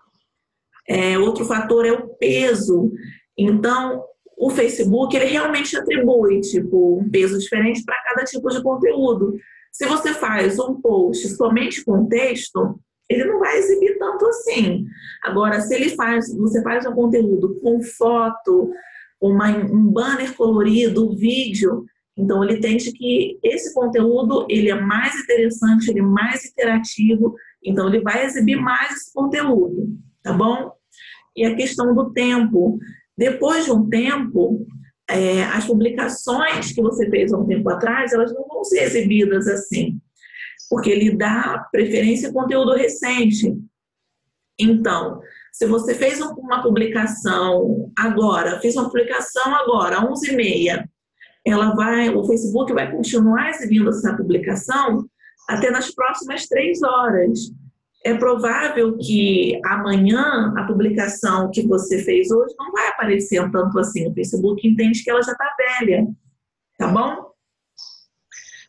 Outro fator é o peso. Então, o Facebook, ele realmente atribui, um peso diferente para cada tipo de conteúdo. Se você faz um post somente com texto, ele não vai exibir tanto assim. Agora, se você faz um conteúdo com foto, um banner colorido, vídeo, então ele entende que esse conteúdo ele é mais interessante, ele é mais interativo, então ele vai exibir mais esse conteúdo, tá bom? E a questão do tempo. Depois de um tempo, as publicações que você fez há um tempo atrás, elas não vão ser exibidas assim, porque ele dá preferência a conteúdo recente. Então, se você fez uma publicação agora, às 11h30, o Facebook vai continuar exibindo essa publicação até nas próximas 3 horas. É provável que amanhã a publicação que você fez hoje não vai aparecer tanto assim. O Facebook entende que ela já está velha, tá bom?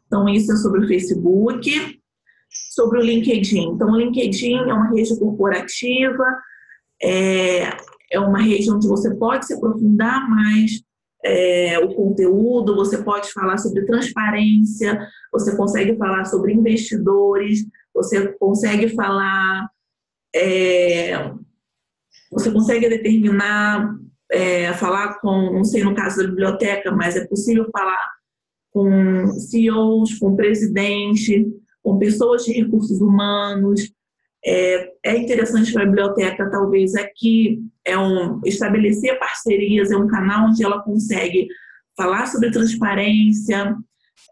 Então, isso é sobre o Facebook. Sobre o LinkedIn. Então, o LinkedIn é uma rede corporativa, é uma rede onde você pode se aprofundar mais o conteúdo, você pode falar sobre transparência, você consegue falar sobre investidores, você consegue falar, você consegue determinar, falar com, não sei no caso da biblioteca, mas é possível falar com CEOs, com presidente, com pessoas de recursos humanos. É interessante para a biblioteca, talvez, aqui, estabelecer parcerias, é um canal onde ela consegue falar sobre transparência,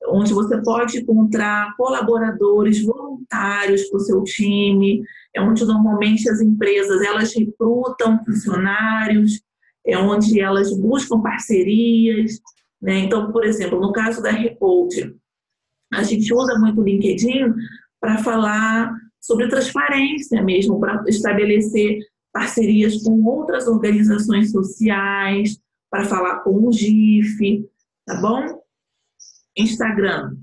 onde você pode encontrar colaboradores, voluntários para o seu time, é onde normalmente as empresas elas recrutam funcionários, é onde elas buscam parcerias, né? Então, por exemplo, no caso da Recode, a gente usa muito o LinkedIn para falar sobre transparência mesmo, para estabelecer parcerias com outras organizações sociais, para falar com o GIF, tá bom? Instagram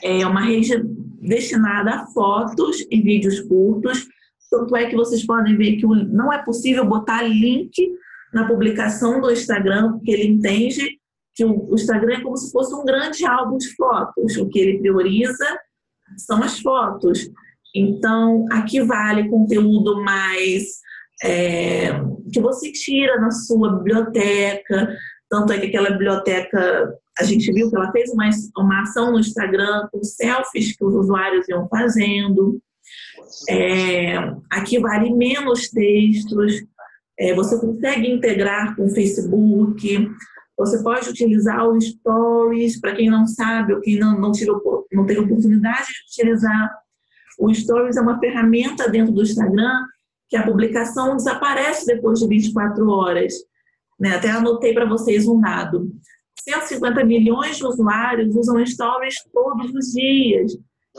é uma rede destinada a fotos e vídeos curtos, tanto é que vocês podem ver que não é possível botar link na publicação do Instagram, porque ele entende que o Instagram é como se fosse um grande álbum de fotos. O que ele prioriza são as fotos. Então, aqui vale conteúdo mais que você tira na sua biblioteca. Tanto é que aquela biblioteca, a gente viu que ela fez uma ação no Instagram com selfies que os usuários iam fazendo. Aqui vale menos textos. Você consegue integrar com o Facebook. Você pode utilizar o Stories, para quem não sabe ou quem não teve oportunidade de utilizar. O Stories é uma ferramenta dentro do Instagram que a publicação desaparece depois de 24 horas. Né? Até anotei para vocês um dado. 150 milhões de usuários usam Stories todos os dias.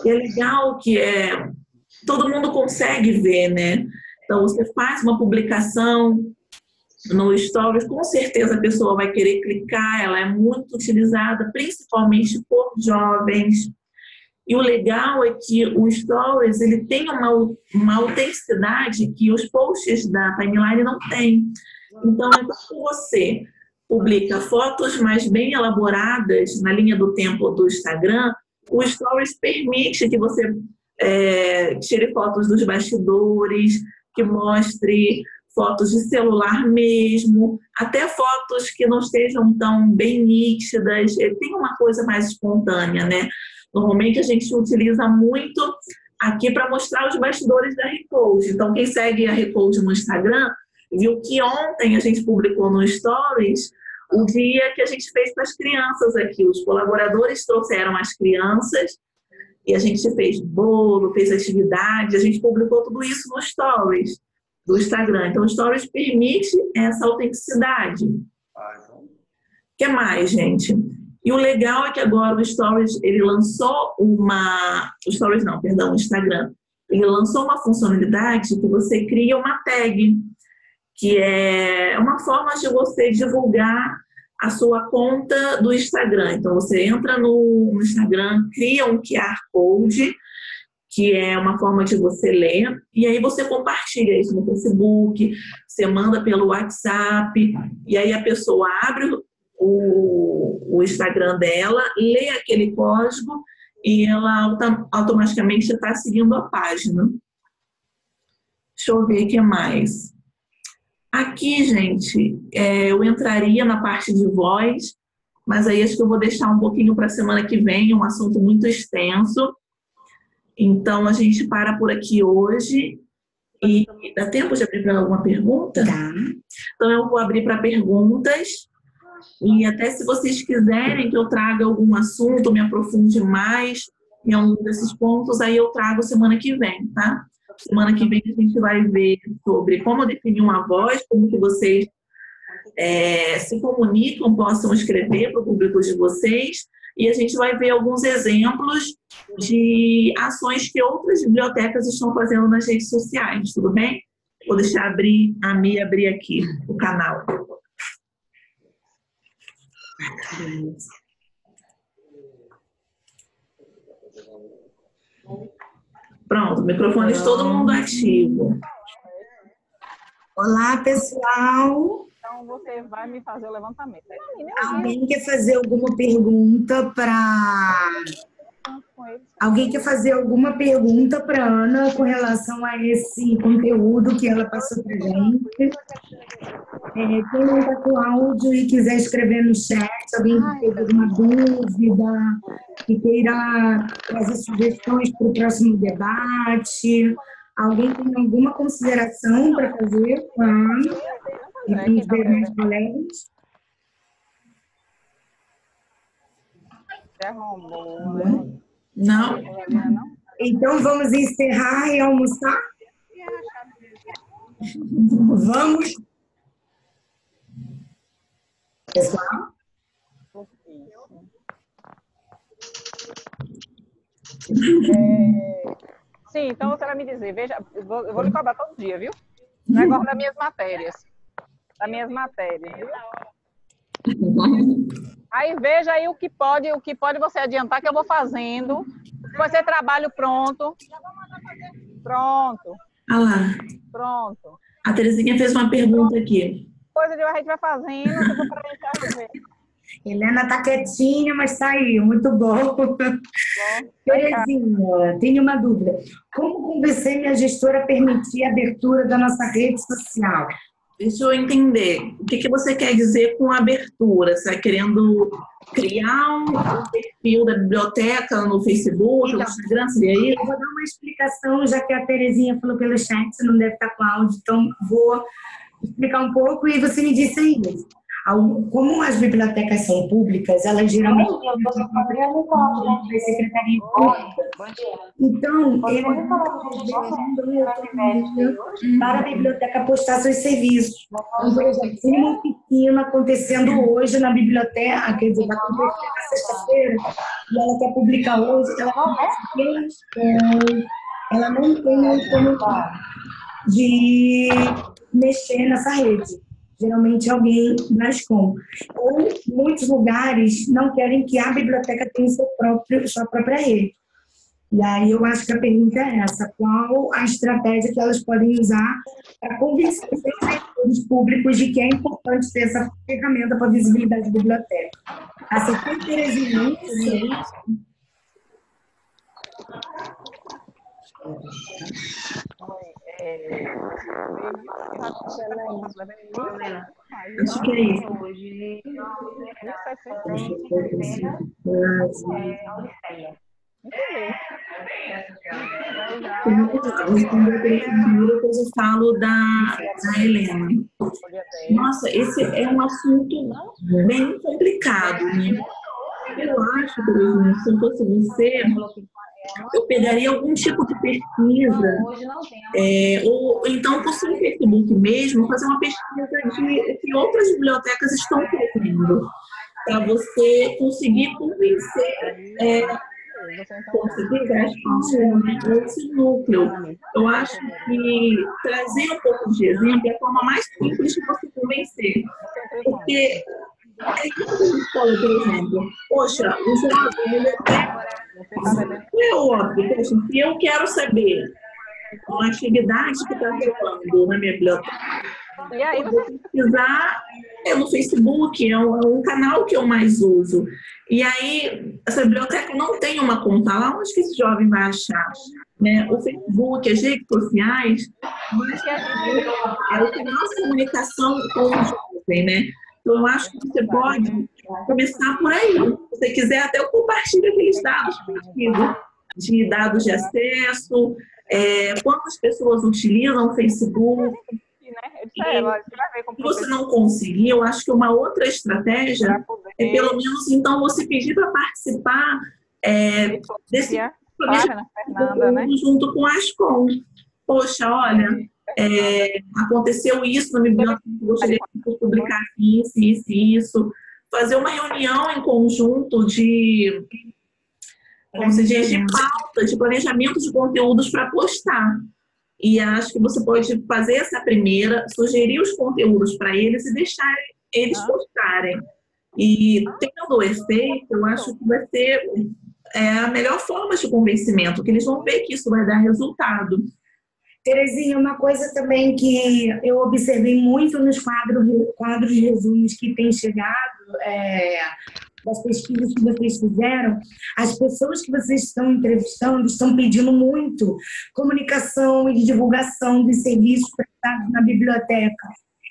E é legal que todo mundo consegue ver, né? Então, você faz uma publicação no Stories, com certeza a pessoa vai querer clicar, ela é muito utilizada, principalmente por jovens. E o legal é que o Stories ele tem uma autenticidade que os posts da timeline não têm. Então, quando você publica fotos mais bem elaboradas na linha do tempo do Instagram, o Stories permite que você tire fotos dos bastidores, que mostre fotos de celular mesmo, até fotos que não estejam tão bem nítidas. Tem uma coisa mais espontânea, né? Normalmente a gente utiliza muito aqui para mostrar os bastidores da Recode. Então, quem segue a Recode no Instagram viu que ontem a gente publicou no Stories o dia que a gente fez para as crianças aqui. Os colaboradores trouxeram as crianças e a gente fez bolo, fez atividade, a gente publicou tudo isso no Stories do Instagram. Então, o Stories permite essa autenticidade. O que mais, gente? E o legal é que agora o Stories, ele lançou o Instagram, ele lançou uma funcionalidade que você cria uma tag, que é uma forma de você divulgar a sua conta do Instagram. Então, você entra no Instagram, cria um QR Code, que é uma forma de você ler, e aí você compartilha isso no Facebook, você manda pelo WhatsApp, e aí a pessoa abre o Instagram dela, lê aquele código e ela automaticamente está seguindo a página. Deixa eu ver o que mais. Aqui, gente, eu entraria na parte de voz, mas aí acho que eu vou deixar um pouquinho para a semana que vem, um assunto muito extenso. Então, a gente para por aqui hoje. E dá tempo de abrir para alguma pergunta? Tá. Então, eu vou abrir para perguntas. E até se vocês quiserem que eu traga algum assunto, me aprofunde mais em algum desses pontos, aí eu trago semana que vem, tá? Semana que vem a gente vai ver sobre como definir uma voz, como que vocês se comunicam, possam escrever para o público de vocês, e a gente vai ver alguns exemplos de ações que outras bibliotecas estão fazendo nas redes sociais, tudo bem? Vou deixar a Mi abrir aqui o canal. Pronto, microfone de todo mundo ativo. Olá, pessoal. Então, você vai me fazer o levantamento. Alguém quer fazer alguma pergunta para... Alguém quer fazer alguma pergunta para Ana com relação a esse conteúdo que ela passou para a gente? Quem não está com áudio e quiser escrever no chat, alguém que teve alguma dúvida, que queira trazer sugestões para o próximo debate, alguém tem alguma consideração para fazer com a Ana e com os demais colegas? Não? Então, vamos encerrar e almoçar? Vamos? Pessoal? Sim, então você vai me dizer, veja, eu vou lhe cobrar todo dia, viu? O negócio das minhas matérias. Viu? Aí veja aí o que pode você adiantar que eu vou fazendo. Vai ser trabalho pronto. Pronto. Ah lá. Pronto. A Terezinha fez uma pergunta aqui. Coisa de a gente vai fazendo, depois para a gente ver. Helena tá quietinha, mas saiu. Muito bom. Terezinha, tenho uma dúvida. Como convencer minha gestora a permitir a abertura da nossa rede social? Deixa eu entender. O que você quer dizer com abertura? Você está querendo criar um perfil da biblioteca no Facebook, no Instagram? Seria isso? Eu vou dar uma explicação, já que a Terezinha falou pelo chat, você não deve estar com áudio, então vou explicar um pouco e você me disse aí. Como as bibliotecas são públicas, elas geralmente da Secretaria Pública. Então, para a biblioteca postar seus serviços. Então, por exemplo, tem uma oficina acontecendo hoje na biblioteca, quer dizer, vai acontecer na sexta-feira, e ela quer publicar hoje, ela não tem como de mexer nessa rede. Geralmente alguém da Ascom. Ou muitos lugares não querem que a biblioteca tenha sua própria rede. E aí eu acho que a pergunta é essa: qual a estratégia que elas podem usar para convencer os servidores públicos de que é importante ter essa ferramenta para a visibilidade da biblioteca? A Secretaria não sei. Acho que é isso. Depois eu falo da Helena. Nossa, esse é um assunto bem complicado, né? Eu acho, por exemplo, se eu fosse você, eu pegaria algum tipo de pesquisa, ou então por seu Facebook mesmo, fazer uma pesquisa de que outras bibliotecas estão fazendo, para você conseguir convencer, conseguir as pessoas esse núcleo. Eu acho que trazer um pouco de exemplo é a forma mais simples de você convencer, porque é isso que a gente fala, por exemplo, poxa, o jovem, é óbvio, poxa, se eu quero saber uma atividade que está rolando na minha biblioteca, E aí eu vou pesquisar no Facebook, é um canal que eu mais uso. E aí, essa biblioteca não tem uma conta lá, onde que esse jovem vai achar? Né? O Facebook, as redes sociais, é o canal de comunicação com o jovem, né? Então, eu acho que você pode começar por aí. Se você quiser, até eu compartilho aqueles dados de dados de acesso, quantas pessoas utilizam o Facebook. Se você não conseguir, eu acho que uma outra estratégia é, pelo menos, então, você pedir para participar desse programa junto com a Ascom. Poxa, olha, aconteceu isso na minha biblioteca, gostaria de publicar isso. Fazer uma reunião em conjunto de pauta, de planejamento de conteúdos para postar. E acho que você pode fazer essa primeira, sugerir os conteúdos para eles e deixar eles postarem. E tendo o efeito, eu acho que vai ser a melhor forma de convencimento, que eles vão ver que isso vai dar resultado. Terezinha, uma coisa também que eu observei muito nos quadros de resumos que têm chegado, das pesquisas que vocês fizeram, as pessoas que vocês estão entrevistando estão pedindo muito comunicação e divulgação dos serviços prestados na biblioteca.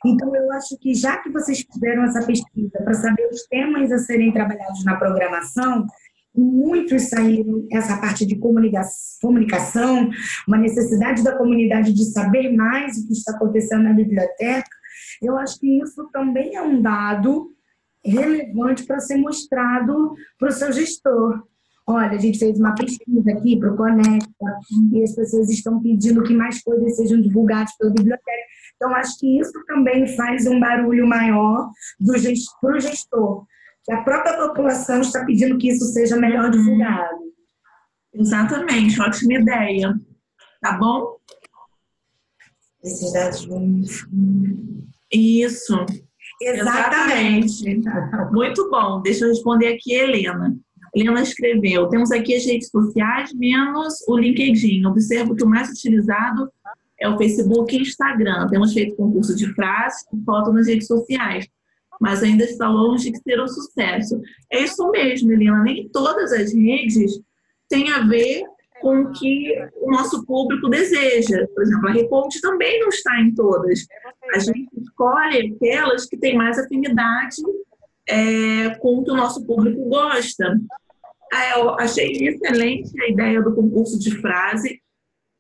Então, eu acho que já que vocês fizeram essa pesquisa para saber os temas a serem trabalhados na programação, muitos saíram essa parte de comunicação, uma necessidade da comunidade de saber mais o que está acontecendo na biblioteca. Eu acho que isso também é um dado relevante para ser mostrado para o seu gestor. Olha, a gente fez uma pesquisa aqui para o Conecta e as pessoas estão pedindo que mais coisas sejam divulgadas pela biblioteca. Então, acho que isso também faz um barulho maior para o gestor. Que a própria população está pedindo que isso seja melhor divulgado. Exatamente, ótima ideia. Tá bom? Esses dados vão... Isso. Exatamente. Muito bom. Deixa eu responder aqui, Helena. Helena escreveu: temos aqui as redes sociais menos o LinkedIn. Observo que o mais utilizado é o Facebook e Instagram. Temos feito concurso de frases e foto nas redes sociais, mas ainda está longe de ser um sucesso. É isso mesmo, Helena. Nem todas as redes têm a ver com o que o nosso público deseja. Por exemplo, a Report também não está em todas. A gente escolhe aquelas que têm mais afinidade com o que o nosso público gosta. Eu achei excelente a ideia do concurso de frase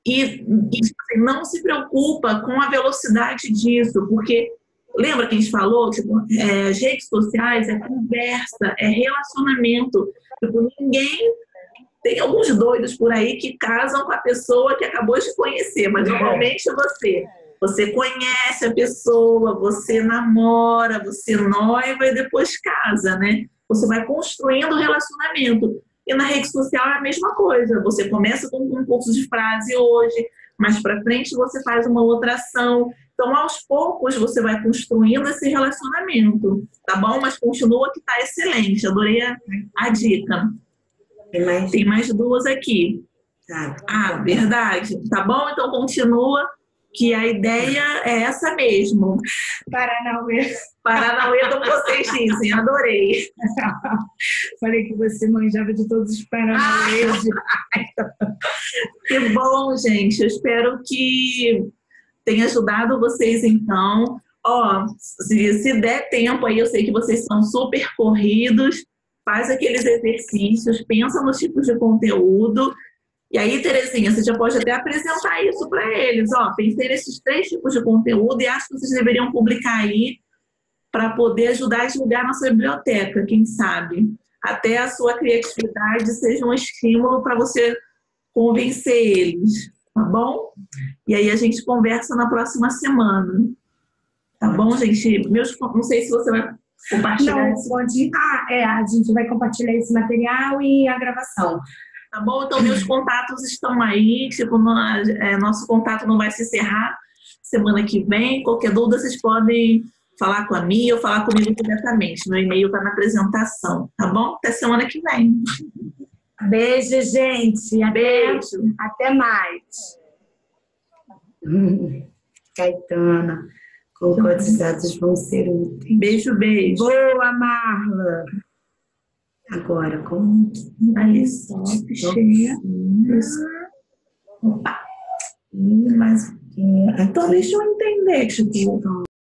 e assim, não se preocupa com a velocidade disso, porque lembra que a gente falou? Tipo, as redes sociais é conversa, é relacionamento. Tipo, ninguém... Tem alguns doidos por aí que casam com a pessoa que acabou de conhecer, mas normalmente você conhece a pessoa, você namora, você noiva e depois casa, né? Você vai construindo o relacionamento. E na rede social é a mesma coisa. Você começa com um concurso de frase hoje, mais para frente você faz uma outra ação. Então, aos poucos, você vai construindo esse relacionamento, tá bom? Mas continua que tá excelente. Adorei a dica. Tem mais duas aqui. Verdade. Tá bom? Então, continua, que a ideia é essa mesmo. Paranauê. Paranauê, como vocês dizem. Adorei. Falei que você manjava de todos os paranauês. Que bom, gente. Eu espero que tenha ajudado vocês, então. Ó, se der tempo aí, eu sei que vocês são super corridos, faz aqueles exercícios, pensa nos tipos de conteúdo. E aí, Terezinha, você já pode até apresentar isso para eles. Ó, pensei nesses 3 tipos de conteúdo e acho que vocês deveriam publicar aí para poder ajudar a divulgar a nossa biblioteca, quem sabe. Até a sua criatividade seja um estímulo para você convencer eles, tá bom? E aí a gente conversa na próxima semana. Tá bom, gente? Não sei se você vai compartilhar. Não, pode... a gente vai compartilhar esse material e a gravação. Tá bom? Então, meus contatos estão aí. Tipo, nosso contato não vai se encerrar semana que vem. Qualquer dúvida, vocês podem falar com a Mia ou falar comigo diretamente. Meu e-mail está na apresentação, tá bom? Até semana que vem. Beijo, gente. Beijo. Até mais. Caetana, concretizados vão ser úteis. Beijo, beijo. Boa, Marla. Agora, como... Aí, só cheia. Opa. Mas... Então, deixa eu entender, tipo...